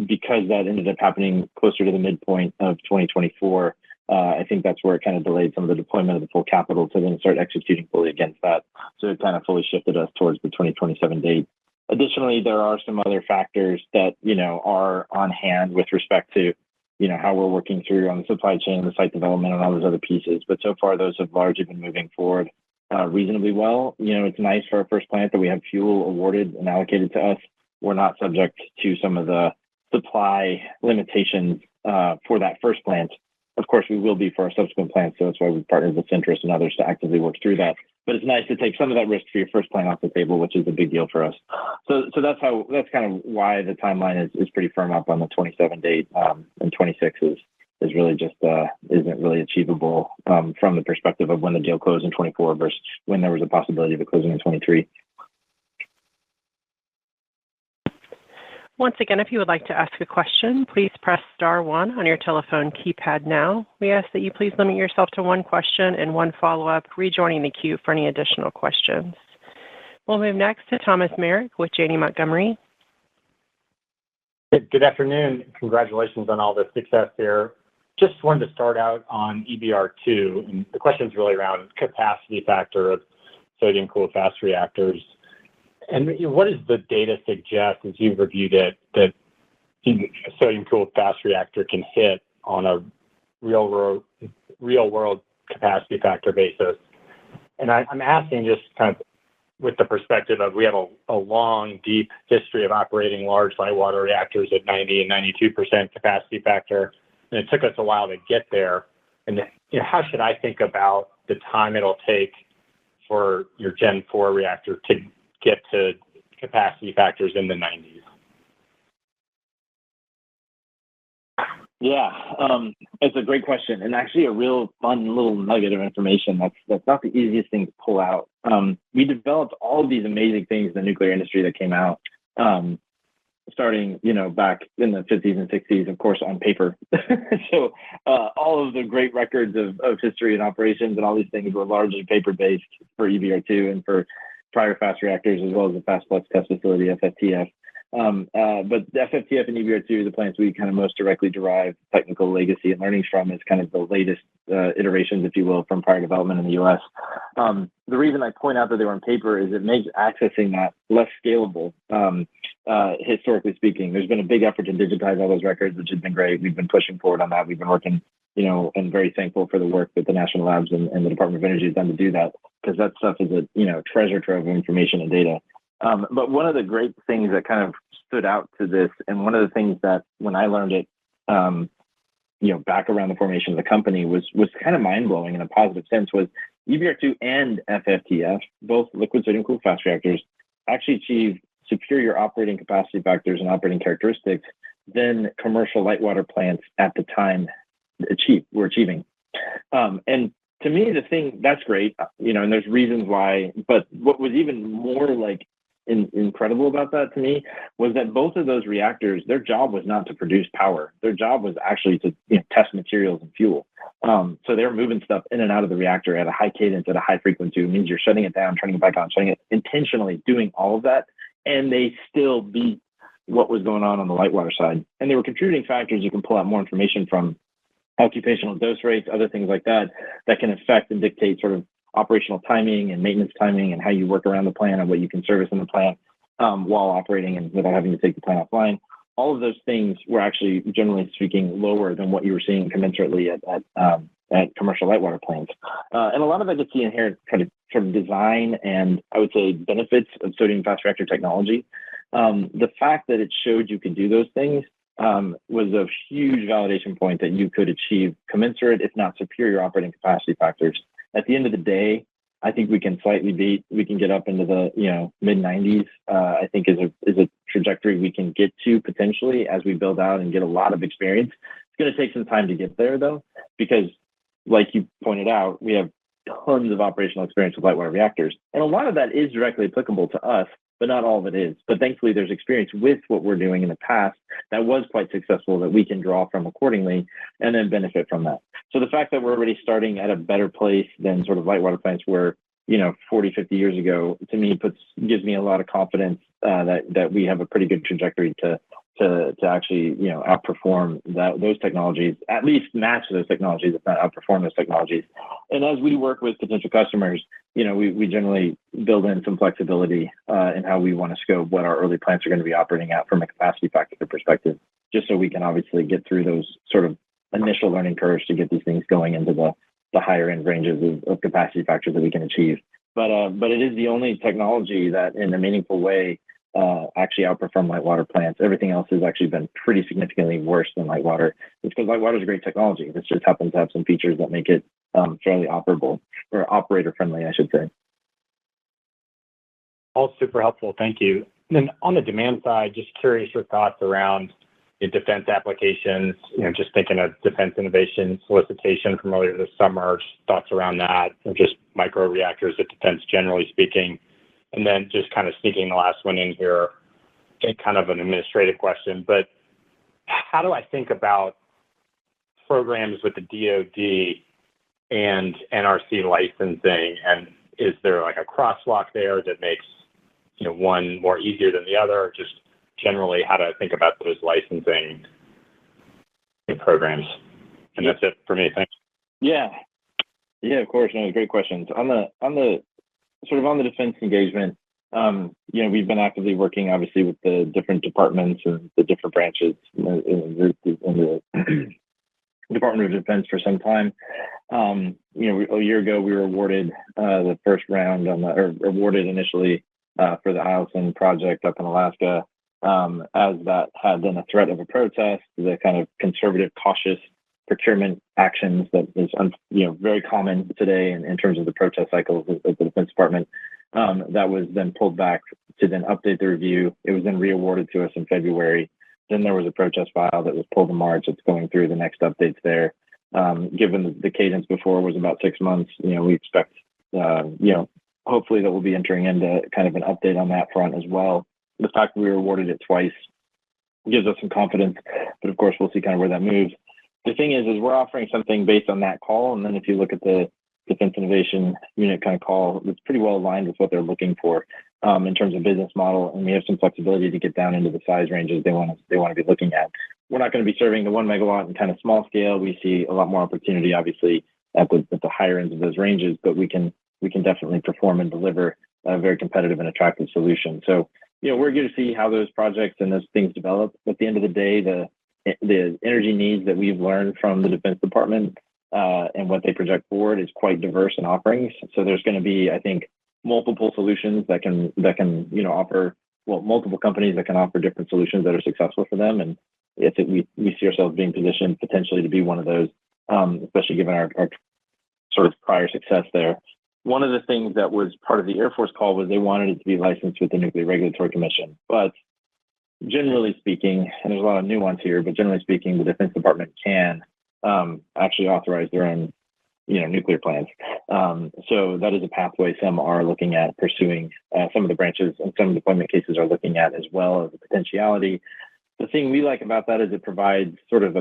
because that ended up happening closer to the midpoint of 2024. I think that's where it kind of delayed some of the deployment of the full capital to then start executing fully against that. So it kind of fully shifted us towards the 2027 date. Additionally, there are some other factors that, are on hand with respect to, how we're working through on the supply chain, the site development, and all those other pieces. But so far, those have largely been moving forward reasonably well. It's nice for our first plant that we have fuel awarded and allocated to us. We're not subject to some of the supply limitations for that first plant. Of course, we will be for our subsequent plants, so that's why we've partnered with Centrus and others to actively work through that. But it's nice to take some of that risk for your first plant off the table, which is a big deal for us. So that's kind of why the timeline is pretty firm up on the 27 date, and 26 is really just isn't really achievable from the perspective of when the deal closed in 24 versus when there was a possibility of it closing in 23. Once again, if you would like to ask a question, please press star 1 on your telephone keypad now. We ask that you please limit yourself to one question and one follow-up, rejoining the queue for any additional questions. We'll move next to Thomas Merrick with Janney Montgomery. Good afternoon. Congratulations on all the success there. Just wanted to start out on EBR2, and the question is really around capacity factor of sodium-cooled fast reactors. And what does the data suggest, as you've reviewed it, that a sodium-cooled fast reactor can hit on a real-world capacity factor basis? And I'm asking just kind of with the perspective of we have a long, deep history of operating large light water reactors at 90 and 92% capacity factor, and it took us a while to get there. And how should I think about the time it'll take for your Gen 4 reactor to get to capacity factors in the 90s? Yeah, it's a great question, and actually a real fun little nugget of information that's not the easiest thing to pull out. We developed all of these amazing things in the nuclear industry that came out starting, back in the 50s and 60s, of course, on paper. So all of the great records of history and operations and all these things were largely paper-based for EBR2 and for prior fast reactors, as well as the Fast Flux Test Facility, FFTF. But the FFTF and EBR2, the plants we kind of most directly derive technical legacy and learnings from, is kind of the latest iterations, if you will, from prior development in the U.S. The reason I point out that they were on paper is it makes accessing that less scalable, historically speaking. There's been a big effort to digitize all those records, which has been great. We've been pushing forward on that. We've been working, and very thankful for the work that the National Labs and the Department of Energy has done to do that, because that stuff is a, treasure trove of information and data. But one of the great things that kind of stood out to this, and one of the things that when I learned it, back around the formation of the company was kind of mind blowing in a positive sense, was EBR2 and FFTF, both liquid sodium cooled fast reactors, actually achieve superior operating capacity factors and operating characteristics than commercial light water plants at the time were achieving. And to me, the thing that's great, and there's reasons why, but what was even more incredible about that to me was that both of those reactors, their job was not to produce power. Their job was actually to test materials and fuel. So they're moving stuff in and out of the reactor at a high cadence, at a high frequency. It means you're shutting it down, turning it back on, shutting it, intentionally doing all of that. And they still beat what was going on the light water side. And there were contributing factors you can pull out more information from: occupational dose rates, other things like that, that can affect and dictate sort of operational timing and maintenance timing and how you work around the plant and what you can service in the plant while operating and without having to take the plant offline. All of those things were actually, generally speaking, lower than what you were seeing commensurately at commercial light water plants. And a lot of that gets the inherent kind of sort of design and, I would say, benefits of sodium fast reactor technology. The fact that it showed you could do those things was a huge validation point that you could achieve commensurate, if not superior, operating capacity factors. At the end of the day, I think we can slightly beat. We can get up into the mid 90s. I think is a trajectory we can get to potentially as we build out and get a lot of experience. It's going to take some time to get there though, because like you pointed out, we have tons of operational experience with light water reactors, and a lot of that is directly applicable to us, but not all of it is. But thankfully, there's experience with what we're doing in the past that was quite successful that we can draw from accordingly and then benefit from that. So the fact that we're already starting at a better place than sort of light water plants were, 40, 50 years ago, to me gives me a lot of confidence that we have a pretty good trajectory to actually, outperform those technologies, at least match those technologies, if not outperform those technologies. And as we work with potential customers, we generally build in some flexibility in how we want to scope what our early plants are going to be operating at from a capacity factor perspective, just so we can obviously get through those sort of initial learning curves to get these things going into the higher end ranges of capacity factors that we can achieve. But it is the only technology that in a meaningful way actually outperform light water plants. Everything else has actually been pretty significantly worse than light water. It's because light water is a great technology. This just happens to have some features that make it fairly operable, or operator friendly, I should say. All super helpful. Thank you. And then on the demand side, just curious your thoughts around the defense applications, just thinking of defense innovation solicitation from earlier this summer, just thoughts around that, or just micro reactors at defense generally speaking. And then just kind of sneaking the last one in here, kind of an administrative question, but how do I think about programs with the DoD and NRC licensing? And is there like a crosswalk there that makes, one more easier than the other? Just generally how to think about those licensing programs. And that's it for me. Thanks. Yeah, of course. No, great questions. On the defense engagement, we've been actively working obviously with the different departments and the different branches in the Department of Defense for some time. A year ago we were awarded the first round awarded initially for the Eielson project up in Alaska. As that had been a threat of a protest, the kind of conservative, cautious procurement actions that is very common today in terms of the protest cycles of the Defense Department, that was then pulled back to then update the review. It was then re-awarded to us in February. Then there was a protest file that was pulled in March. It's going through the next updates there. Given the cadence before was about 6 months, we expect, hopefully that we'll be entering into kind of an update on that front as well. The fact that we were awarded it twice gives us some confidence. But of course, we'll see kind of where that moves. The thing is we're offering something based on that call. And then if you look at the Defense Innovation Unit kind of call, it's pretty well aligned with what they're looking for in terms of business model. And we have some flexibility to get down into the size ranges they want to be looking at. We're not going to be serving the 1 megawatt and kind of small scale. We see a lot more opportunity, obviously, at the higher ends of those ranges, but we can definitely perform and deliver a very competitive and attractive solution. So, we're going to see how those projects and those things develop. At the end of the day, the energy needs that we've learned from the Defense Department and what they project forward is quite diverse in offerings. So there's going to be, I think, multiple solutions that can offer, multiple companies that can offer different solutions that are successful for them. And we see ourselves being positioned potentially to be one of those, especially given our sort of prior success there. One of the things that was part of the Air Force call was they wanted it to be licensed with the Nuclear Regulatory Commission. But generally speaking, and there's a lot of nuance here, but generally speaking, the Defense Department can actually authorize their own, nuclear plants. So that is a pathway some are looking at pursuing. Some of the branches and some deployment cases are looking at, as well as the potentiality. The thing we like about that is it provides sort of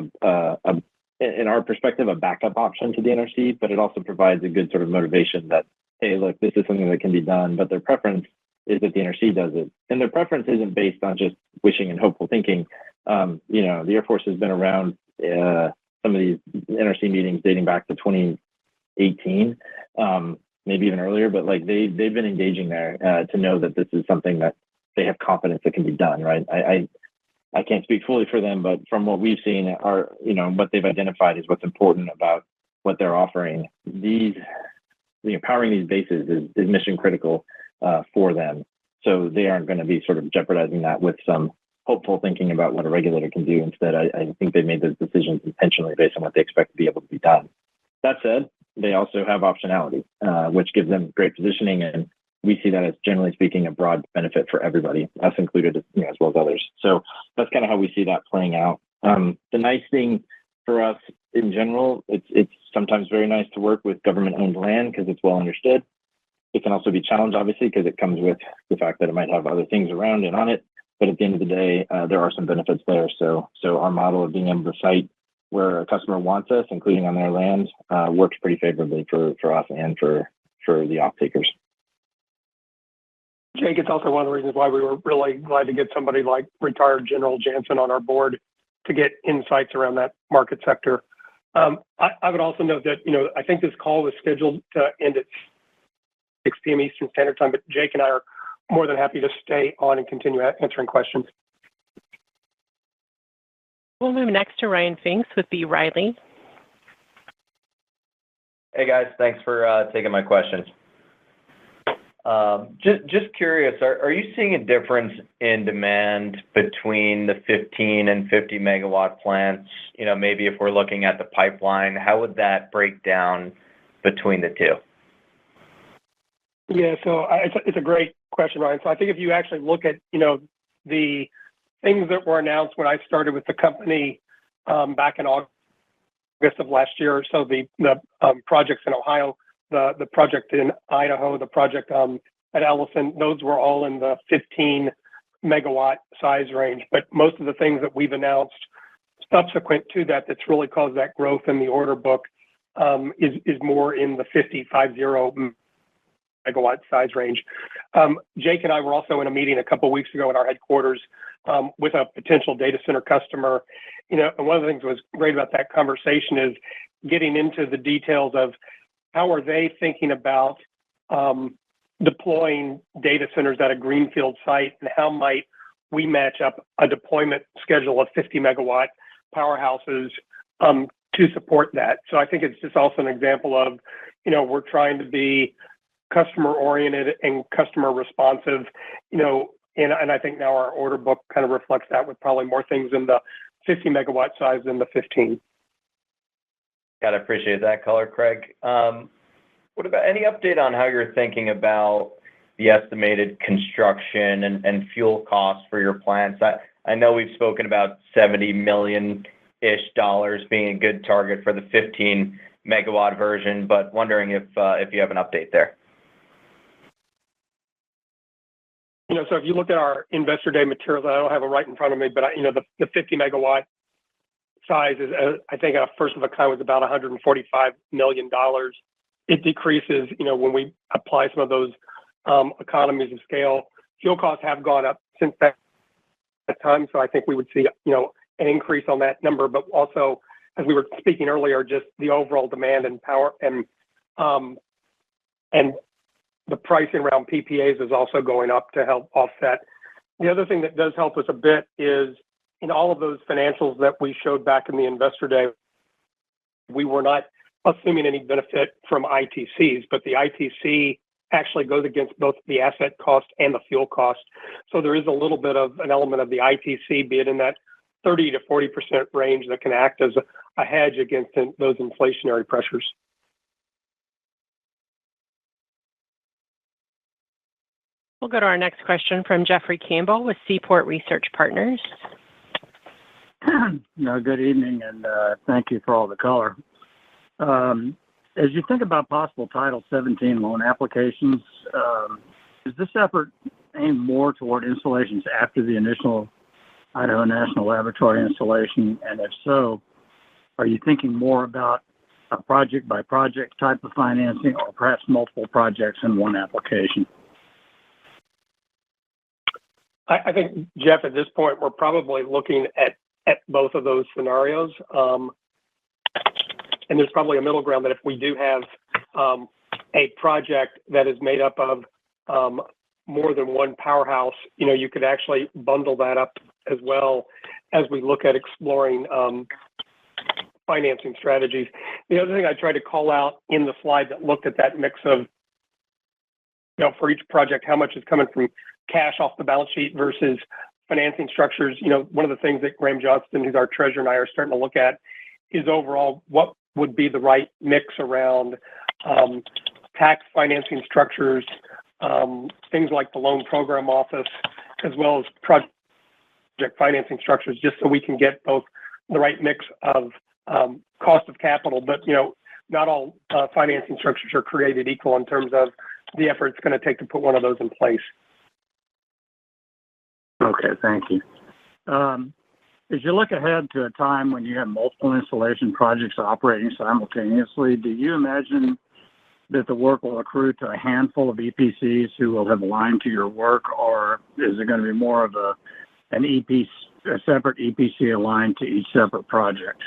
in our perspective, a backup option to the NRC, but it also provides a good sort of motivation that, hey, look, this is something that can be done, but their preference is that the NRC does it. And their preference isn't based on just wishing and hopeful thinking. The Air Force has been around some of these NRC meetings dating back to 2018, maybe even earlier, but like they've been engaging there to know that this is something that they have confidence that can be done, right? I can't speak fully for them, but from what we've seen, what they've identified is what's important about what they're offering. Powering these bases is mission critical for them. So they aren't going to be sort of jeopardizing that with some hopeful thinking about what a regulator can do. Instead, I think they made those decisions intentionally based on what they expect to be able to be done. That said, they also have optionality, which gives them great positioning, and we see that as, generally speaking, a broad benefit for everybody, us included, as well as others. So that's kind of how we see that playing out. The nice thing for us in general, it's sometimes very nice to work with government-owned land because it's well understood. It can also be challenged, obviously, because it comes with the fact that it might have other things around and on it. But at the end of the day, there are some benefits there. So our model of being able to site where a customer wants us, including on their land, works pretty favorably for us and for the off-takers. Jake, it's also one of the reasons why we were really glad to get somebody like retired General Jansen on our board to get insights around that market sector. I would also note that, I think this call was scheduled to end at 6 p.m. Eastern Standard Time, but Jake and I are more than happy to stay on and continue answering questions. We'll move next to Ryan Finks with B. Riley. Hey guys, thanks for taking my questions. Just curious, are you seeing a difference in demand between the 15 and 50 megawatt plants? Maybe if we're looking at the pipeline, how would that break down between the two? Yeah, so it's a great question, Ryan. So I think if you actually look at, the things that were announced when I started with the company back in August of last year, so the projects in Ohio, the project in Idaho, the project at Ellison, those were all in the 15 megawatt size range. But most of the things that we've announced subsequent to that, that's really caused that growth in the order book is more in the 50 megawatt size range. Jake and I were also in a meeting a couple of weeks ago at our headquarters with a potential data center customer. And one of the things that was great about that conversation is getting into the details of how are they thinking about deploying data centers at a greenfield site, and how might we match up a deployment schedule of 50 megawatt powerhouses to support that. So I think it's just also an example of, we're trying to be customer oriented and customer responsive, and I think now our order book kind of reflects that, with probably more things in the 50 megawatt size than the 15. Got to appreciate that color, Craig. What about any update on how you're thinking about the estimated construction and fuel costs for your plants? I know we've spoken about $70 million-ish being a good target for the 15 megawatt version, but wondering if you have an update there. So if you look at our Investor Day materials, I don't have it right in front of me, but the 50 megawatt size is, I think, a first of a kind was about $145 million. It decreases, when we apply some of those economies of scale. Fuel costs have gone up since that time, so I think we would see, an increase on that number. But also, as we were speaking earlier, just the overall demand and power and the pricing around PPAs is also going up to help offset. The other thing that does help us a bit is in all of those financials that we showed back in the Investor Day, we were not assuming any benefit from ITCs, but the ITC actually goes against both the asset cost and the fuel cost. So there is a little bit of an element of the ITC, be it in that 30 to 40% range, that can act as a hedge against those inflationary pressures. We'll go to our next question from Jeffrey Campbell with Seaport Research Partners. Good evening, and thank you for all the color. As you think about possible Title 17 loan applications, is this effort aimed more toward installations after the initial Idaho National Laboratory installation? And if so, are you thinking more about a project-by-project type of financing or perhaps multiple projects in one application? I think, Jeff, at this point, we're probably looking at both of those scenarios. And there's probably a middle ground that if we do have a project that is made up of more than one powerhouse, you could actually bundle that up as well as we look at exploring financing strategies. The other thing I tried to call out in the slide that looked at that mix of, for each project, how much is coming from cash off the balance sheet versus financing structures. One of the things that Graham Johnston, who's our treasurer, and I are starting to look at is overall what would be the right mix around tax financing structures, things like the loan program office, as well as project financing structures, just so we can get both the right mix of cost of capital. But, not all financing structures are created equal in terms of the effort it's going to take to put one of those in place. Okay, thank you. As you look ahead to a time when you have multiple installation projects operating simultaneously, do you imagine that the work will accrue to a handful of EPCs who will have aligned to your work, or is it going to be more of a separate EPC aligned to each separate project?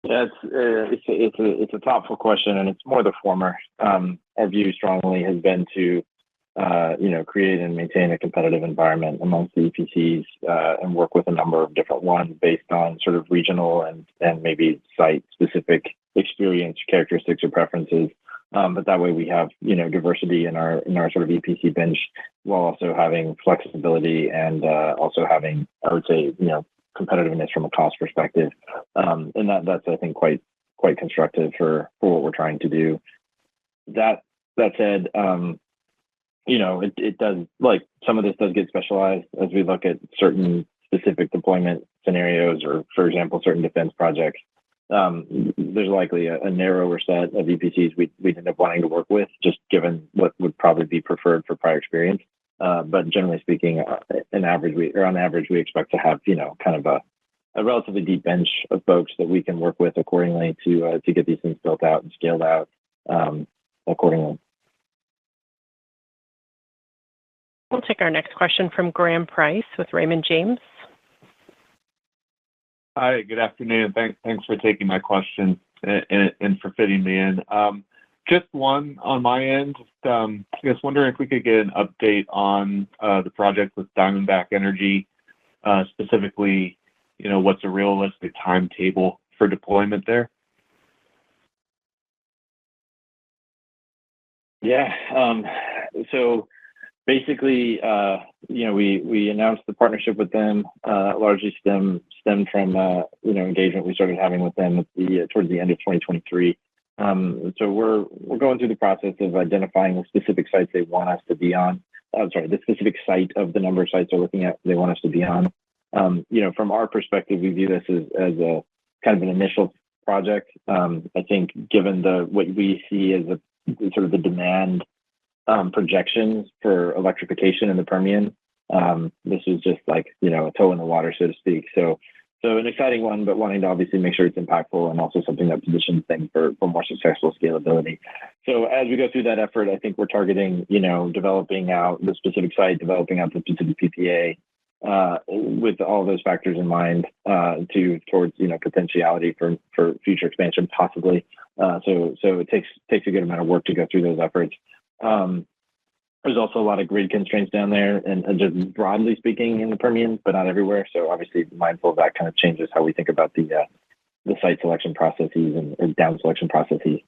Yeah, it's a thoughtful question, and it's more the former. Our view strongly has been to create and maintain a competitive environment amongst the EPCs and work with a number of different ones based on sort of regional and maybe site-specific experience, characteristics, or preferences. But that way we have, diversity in our sort of EPC bench while also having flexibility and also having, I would say, competitiveness from a cost perspective. And that's, I think, quite constructive for what we're trying to do. That said, it does, like, some of this does get specialized as we look at certain specific deployment scenarios, or, for example, certain defense projects. There's likely a narrower set of EPCs we'd end up wanting to work with, just given what would probably be preferred for prior experience. But generally speaking, on average, we expect to have, kind of a relatively deep bench of folks that we can work with accordingly to get these things built out and scaled out accordingly. We'll take our next question from Graham Price with Raymond James. Hi, good afternoon. Thanks for taking my question and for fitting me in. Just one on my end. Just wondering if we could get an update on the project with Diamondback Energy, specifically, what's a realistic timetable for deployment there? Yeah. So basically, we announced the partnership with them, largely stemmed from engagement we started having with them towards the end of 2023. So we're going through the process of identifying the specific sites they want us to be on. The specific site of the number of sites they're looking at they want us to be on. From our perspective, we view this as a kind of an initial project. I think given what we see as sort of the demand projections for electrification in the Permian. This is just like, a toe in the water, so to speak. So an exciting one, but wanting to obviously make sure it's impactful and also something that positions things for more successful scalability. So as we go through that effort, I think we're targeting, developing out the specific site, developing out the specific PPA, with all those factors in mind, towards potentiality for future expansion possibly. So it takes a good amount of work to go through those efforts. There's also a lot of grid constraints down there, and just broadly speaking in the Permian, but not everywhere. So obviously mindful of that kind of changes how we think about the site selection processes and down selection processes.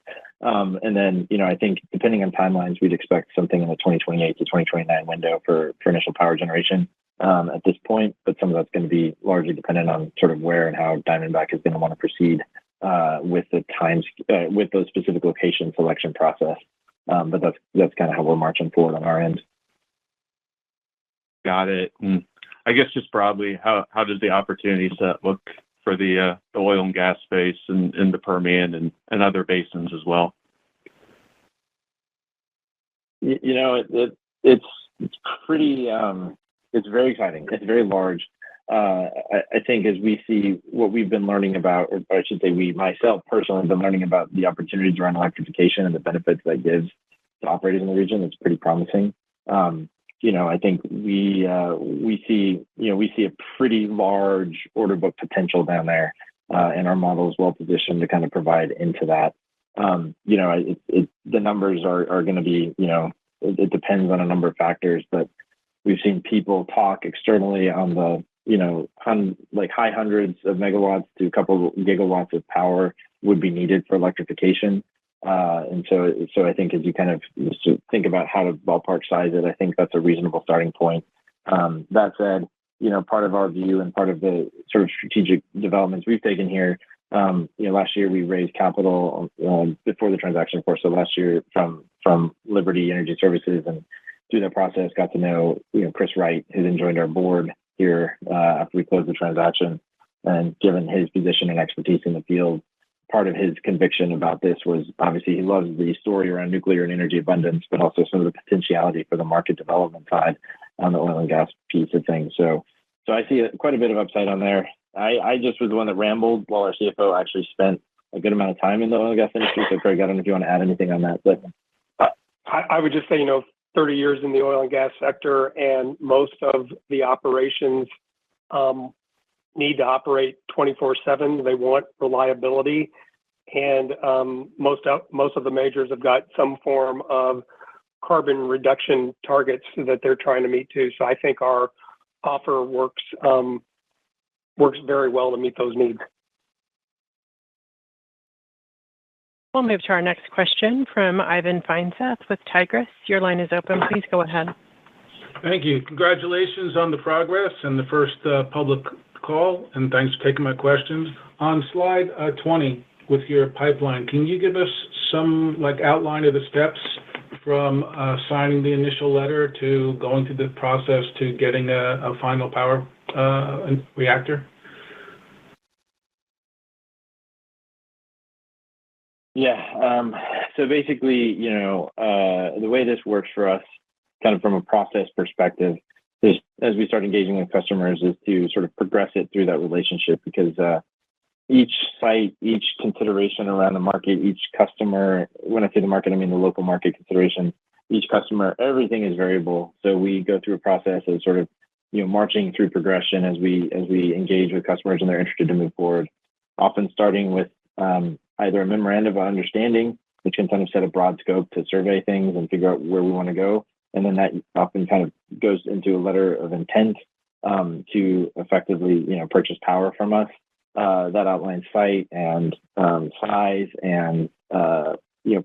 And then, I think depending on timelines, we'd expect something in the 2028 to 2029 window for initial power generation at this point. But some of that's going to be largely dependent on sort of where and how Diamondback is going to want to proceed with the times with those specific location selection process. But that's kind of how we're marching forward on our end. Got it. And I guess just broadly, how does the opportunity set look for the oil and gas space in the Permian and other basins as well? It's pretty, it's very exciting. It's very large. I think as we see what we've been learning about, or I should say myself personally, have been learning about the opportunities around electrification and the benefits that gives to operators in the region. It's pretty promising. I think we see a pretty large order book potential down there, and our model is well positioned to kind of provide into that. The numbers are going to be, it depends on a number of factors, but we've seen people talk externally on the on like high hundreds of megawatts to a couple of gigawatts of power would be needed for electrification. And so I think as you kind of think about how to ballpark size it, I think that's a reasonable starting point. That said, part of our view and part of the sort of strategic developments we've taken here, last year we raised capital before the transaction, of course. So last year from Liberty Energy Services, and through that process got to know, Chris Wright, who then joined our board here after we closed the transaction. And given his position and expertise in the field, part of his conviction about this was obviously he loves the story around nuclear and energy abundance, but also some of the potentiality for the market development side on the oil and gas piece of things. So I see quite a bit of upside on there. I just was the one that rambled while our CFO actually spent a good amount of time in the oil and gas industry. So Craig, I don't know if you want to add anything on that. But I would just say, 30 years in the oil and gas sector, and most of the operations need to operate 24/7. They want reliability, and most of the majors have got some form of carbon reduction targets that they're trying to meet too. So I think our offer works very well to meet those needs. We'll move to our next question from Ivan Feinseth with Tigris. Your line is open. Please go ahead. Thank you. Congratulations on the progress and the first public call, and thanks for taking my questions. On slide 20 with your pipeline, can you give us some outline of the steps from signing the initial letter to going through the process to getting a final power reactor? Yeah. So basically, the way this works for us, kind of from a process perspective, is as we start engaging with customers, is to sort of progress it through that relationship, because each site, each consideration around the market, each customer, when I say the market, I mean the local market consideration, each customer, everything is variable. So we go through a process of sort of, marching through progression as we engage with customers and they're interested to move forward, often starting with either a memorandum of understanding, which can kind of set a broad scope to survey things and figure out where we want to go. And then that often kind of goes into a letter of intent to effectively, purchase power from us. That outlines site and size and,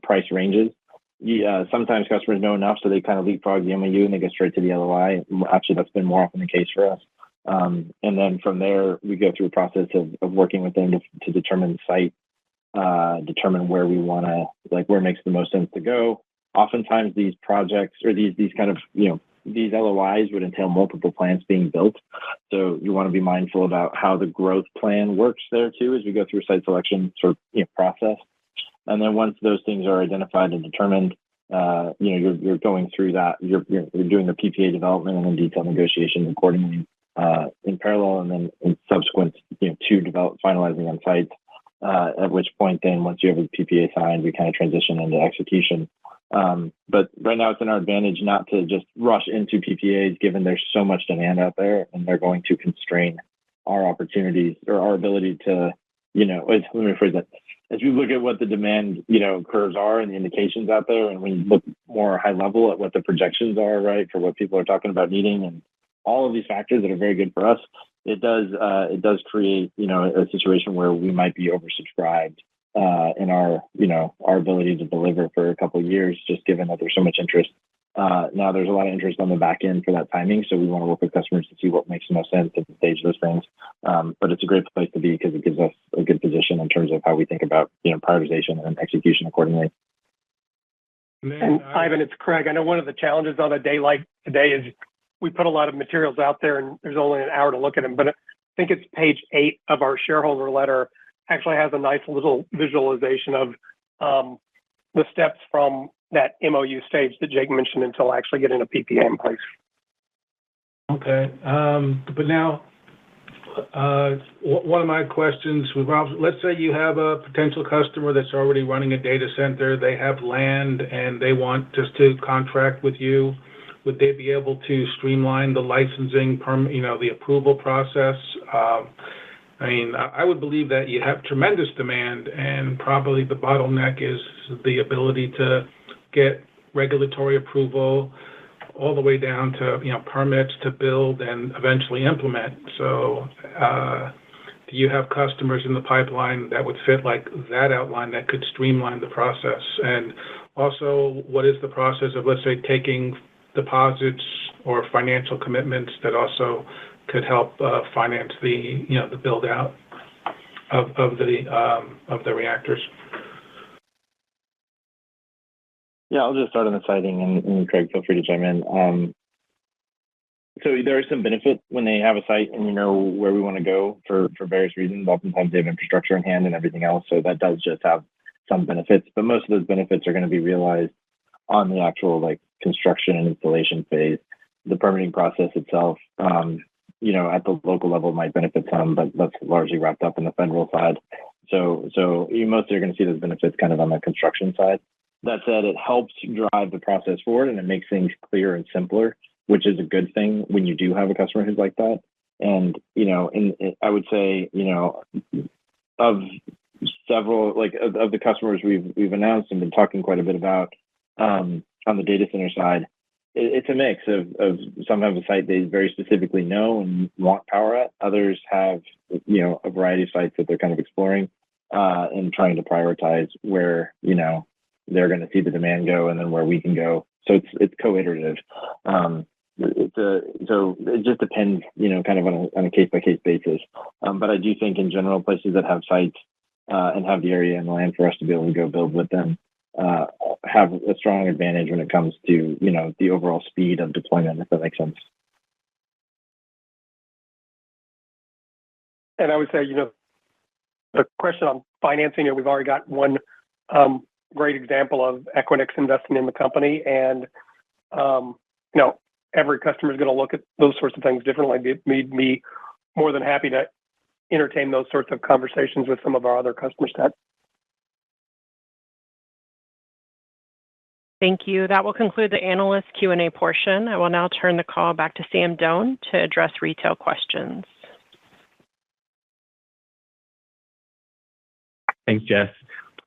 price ranges. Sometimes customers know enough, so they kind of leapfrog the MOU and they go straight to the LOI. Actually, that's been more often the case for us. And then from there, we go through a process of working with them to determine the site, determine where we want to, where it makes the most sense to go. Oftentimes these projects or these kind of, these LOIs would entail multiple plants being built. So you want to be mindful about how the growth plan works there too, as we go through site selection sort of process. And then once those things are identified and determined, you're going through that. You're doing the PPA development and then detailed negotiation accordingly in parallel, and then in subsequent, to finalizing on site. At which point, then once you have a PPA signed, we kind of transition into execution. But right now, it's in our advantage not to just rush into PPAs, given there's so much demand out there, and they're going to constrain our opportunities or our ability to, let me rephrase that. As we look at what the demand, curves are and the indications out there, and we look more high level at what the projections are, right, for what people are talking about needing, and all of these factors that are very good for us, it does create, a situation where we might be oversubscribed in our ability to deliver for a couple of years, just given that there's so much interest. Now there's a lot of interest on the back end for that timing, so we want to work with customers to see what makes the most sense at the stage of those things. But it's a great place to be because it gives us a good position in terms of how we think about prioritization and execution accordingly. And Ivan, it's Craig. I know one of the challenges on a day like today is we put a lot of materials out there and there's only an hour to look at them, but I think it's page 8 of our shareholder letter actually has a nice little visualization of the steps from that MOU stage that Jake mentioned until actually getting a PPA in place. Okay, but now, one of my questions, let's say you have a potential customer that's already running a data center, they have land, and they want just to contract with you. Would they be able to streamline the licensing, the approval process? I would believe that you have tremendous demand, and probably the bottleneck is the ability to get regulatory approval all the way down to, permits to build and eventually implement. So do you have customers in the pipeline that would fit like that outline that could streamline the process? And also, what is the process of, let's say, taking deposits or financial commitments that also could help finance the the build out of the reactors? Yeah, I'll just start on the siting, and Craig, feel free to chime in. So there is some benefit when they have a site and where we want to go for various reasons. Oftentimes they have infrastructure in hand and everything else, so that does just have some benefits. But most of those benefits are going to be realized on the actual construction and installation phase. The permitting process itself, at the local level might benefit some, but that's largely wrapped up in the federal side. So you mostly are going to see those benefits kind of on the construction side. That said, it helps drive the process forward and it makes things clearer and simpler, which is a good thing when you do have a customer who's like that. And, I would say, of several, of the customers we've announced and been talking quite a bit about on the data center side, it's a mix of some have a site they very specifically know and want power at. Others have, a variety of sites that they're kind of exploring and trying to prioritize where, they're going to see the demand go and then where we can go. So it's co-iterative. So it just depends, kind of on a case-by-case basis. But I do think in general, places that have sites and have the area and the land for us to be able to go build with them have a strong advantage when it comes to, the overall speed of deployment, if that makes sense. And I would say, the question on financing, we've already got one great example of Equinix investing in the company, and every customer is going to look at those sorts of things differently. We'd be more than happy to entertain those sorts of conversations with some of our other customer sets. Thank you. That will conclude the analyst Q&A portion. I will now turn the call back to Sam Doan to address retail questions. Thanks, Jess.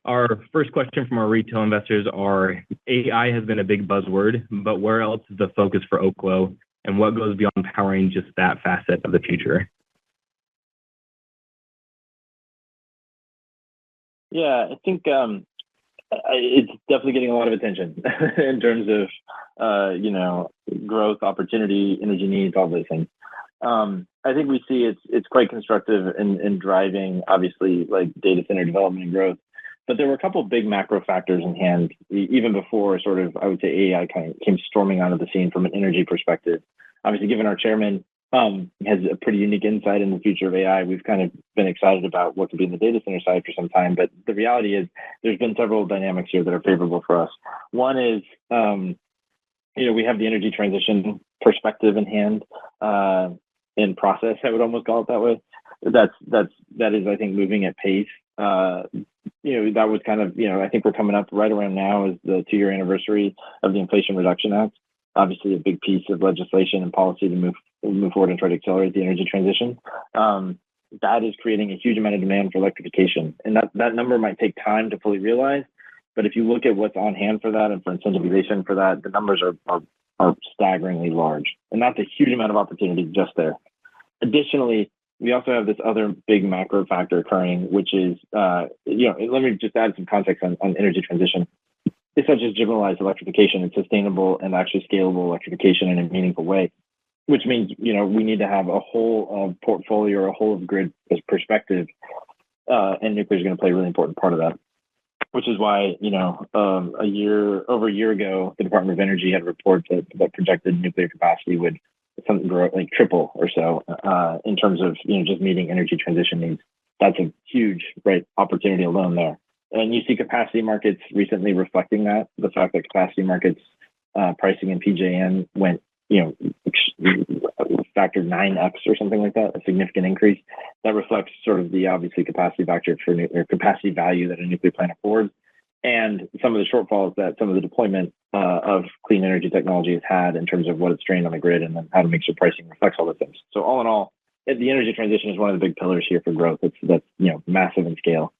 Our first question from our retail investors are, AI has been a big buzzword, but where else is the focus for Oklo, and what goes beyond powering just that facet of the future? Yeah, I think it's definitely getting a lot of attention in terms of, growth, opportunity, energy needs, all those things. I think we see it's quite constructive in driving, obviously, data center development and growth. But there were a couple of big macro factors in hand, even before I would say AI kind of came storming onto the scene from an energy perspective. Obviously, given our chairman has a pretty unique insight in the future of AI. We've kind of been excited about what could be in the data center side for some time, but the reality is there's been several dynamics here that are favorable for us. One is, we have the energy transition perspective in hand, in process, I would almost call it that way. That is, I think, moving at pace. That was kind of, I think we're coming up right around now is the 2-year anniversary of the Inflation Reduction Act. Obviously, a big piece of legislation and policy to move forward and try to accelerate the energy transition. That is creating a huge amount of demand for electrification, and that number might take time to fully realize. But if you look at what's on hand for that and for incentivization for that, the numbers are staggeringly large, and that's a huge amount of opportunity just there. Additionally, we also have this other big macro factor occurring, which is, let me just add some context on energy transition. It's not just generalized electrification, it's sustainable and actually scalable electrification in a meaningful way, which means, we need to have a whole portfolio or a whole of grid perspective, and nuclear is going to play a really important part of that, which is why, over a year ago, the Department of Energy had a report that projected nuclear capacity would grow like triple or so, in terms of, just meeting energy transition needs. That's a huge, opportunity alone there. And you see capacity markets recently reflecting that, the fact that capacity markets pricing in PJM went, factor 9x or something like that, a significant increase. That reflects sort of the obviously capacity factor for nuclear capacity value that a nuclear plant affords, and some of the shortfalls that some of the deployment of clean energy technology has had in terms of what it's drained on the grid and then how to make sure pricing reflects all those things. So all in all, the energy transition is one of the big pillars here for growth. That's massive in scale.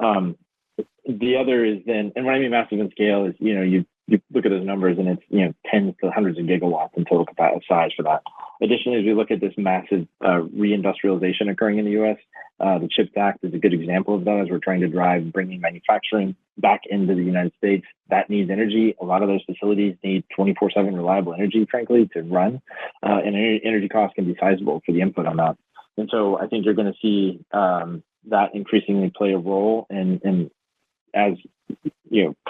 The other is then, and when I mean massive in scale is, you look at those numbers and it's, tens to hundreds of gigawatts in total capacity size for that. Additionally, as we look at this massive reindustrialization occurring in the U.S., the CHIPS Act is a good example of that as we're trying to drive bringing manufacturing back into the United States. That needs energy. A lot of those facilities need 24/7 reliable energy, frankly, to run, and energy costs can be sizable for the input on that. And so I think you're going to see that increasingly play a role in as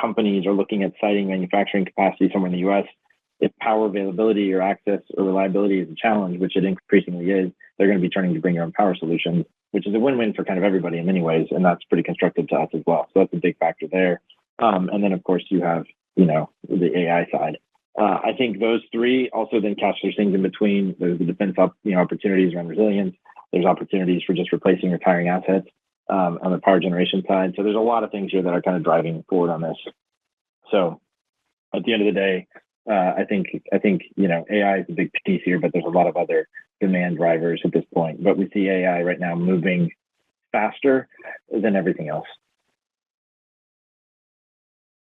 companies are looking at siting manufacturing capacity somewhere in the U.S. If power availability or access or reliability is a challenge, which it increasingly is, they're going to be turning to bring your own power solutions, which is a win-win for kind of everybody in many ways, and that's pretty constructive to us as well. So that's a big factor there. And then, of course, you have the AI side. I think those three also then catch those things in between. There's the defense opportunities around resilience. There's opportunities for just replacing retiring assets on the power generation side. So there's a lot of things here that are kind of driving forward on this. So at the end of the day, I think AI is a big piece here, but there's a lot of other demand drivers at this point. But we see AI right now moving faster than everything else.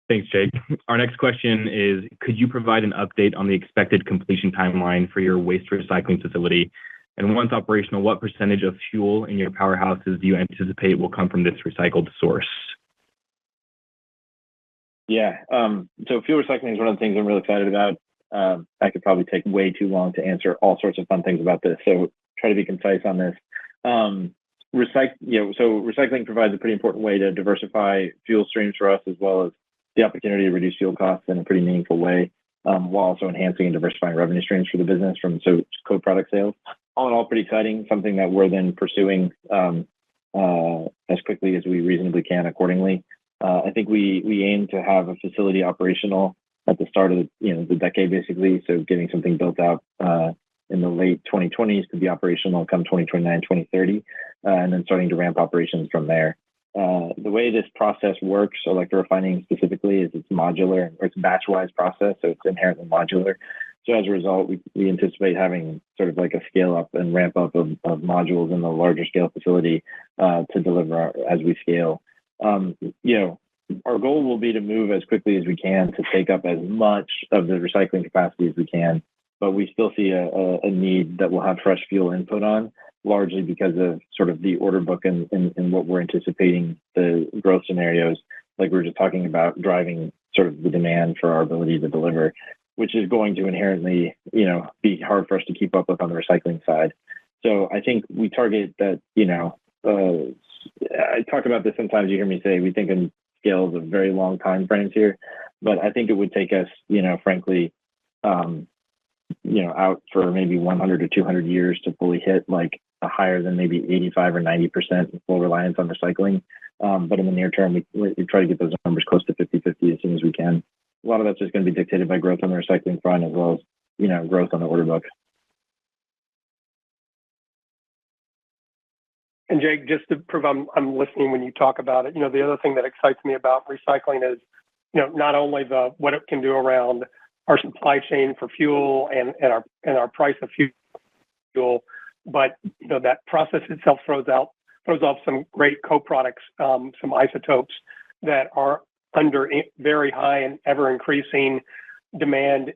Thanks, Jake. Our next question is, could you provide an update on the expected completion timeline for your waste recycling facility? And once operational, what percentage of fuel in your powerhouses do you anticipate will come from this recycled source? Yeah, so fuel recycling is one of the things I'm really excited about. I could probably take way too long to answer all sorts of fun things about this, so try to be concise on this. Recycling provides a pretty important way to diversify fuel streams for us, as well as the opportunity to reduce fuel costs in a pretty meaningful way, while also enhancing and diversifying revenue streams for the business from co-product sales. All in all, pretty exciting, something that we're then pursuing as quickly as we reasonably can accordingly. I think we aim to have a facility operational at the start of the decade, basically. So getting something built out in the late 2020s to be operational come 2029, 2030, and then starting to ramp operations from there. The way this process works, electrorefining specifically, is it's modular, or it's a batch-wise process, so it's inherently modular. So as a result, we anticipate having sort of like a scale up and ramp up of modules in the larger scale facility to deliver as we scale. Our goal will be to move as quickly as we can to take up as much of the recycling capacity as we can, but we still see a need that we'll have fresh fuel input on, largely because of sort of the order book and what we're anticipating the growth scenarios, like we were just talking about, driving sort of the demand for our ability to deliver, which is going to inherently, be hard for us to keep up with on the recycling side. So I think we target that, I talk about this sometimes, you hear me say, we think in scales of very long time frames here, but I think it would take us, frankly, out for maybe 100 or 200 years to fully hit like a higher than maybe 85 or 90% full reliance on recycling. But in the near term, we try to get those numbers close to 50-50 as soon as we can. A lot of that's just going to be dictated by growth on the recycling front as well as, growth on the order book. And Jake, just to prove I'm listening when you talk about it, the other thing that excites me about recycling is, not only what it can do around our supply chain for fuel and our price of fuel, but that process itself throws off some great co-products, some isotopes that are under very high and ever increasing demand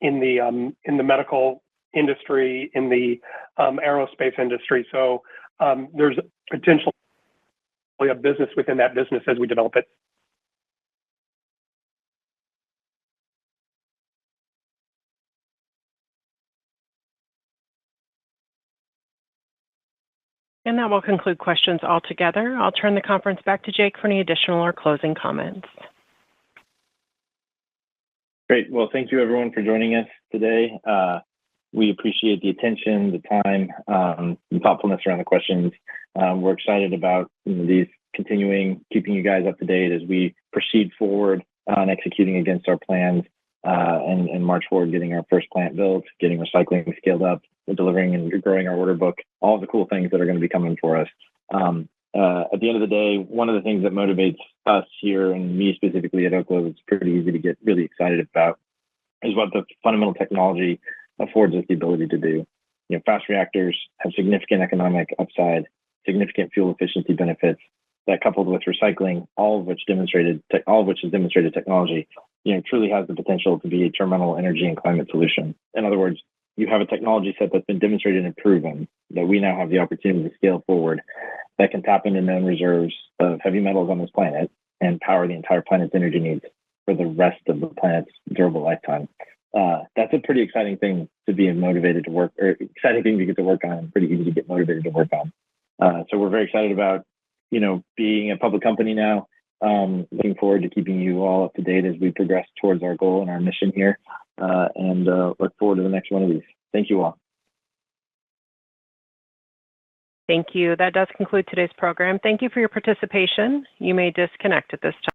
in the medical industry, in the aerospace industry. So there's potentially a business within that business as we develop it. And that will conclude questions altogether. I'll turn the conference back to Jake for any additional or closing comments. Great. Well, thank you everyone for joining us today. We appreciate the attention, the time, and thoughtfulness around the questions. We're excited about these continuing, keeping you guys up to date as we proceed forward on executing against our plans and march forward, getting our first plant built, getting recycling scaled up, delivering and growing our order book, all the cool things that are going to be coming for us. At the end of the day, one of the things that motivates us here, and me specifically at Oklo, it's pretty easy to get really excited about, is what the fundamental technology affords us the ability to do. Fast reactors have significant economic upside, significant fuel efficiency benefits that, coupled with recycling, all of which is demonstrated technology, truly has the potential to be a terminal energy and climate solution. In other words, you have a technology set that's been demonstrated and proven that we now have the opportunity to scale forward that can tap into known reserves of heavy metals on this planet and power the entire planet's energy needs for the rest of the planet's durable lifetime. That's a pretty exciting thing to be motivated to work, or exciting thing to get to work on, and pretty easy to get motivated to work on. So we're very excited about, being a public company now. Looking forward to keeping you all up to date as we progress towards our goal and our mission here, and look forward to the next one of these. Thank you all. Thank you. That does conclude today's program. Thank you for your participation. You may disconnect at this time.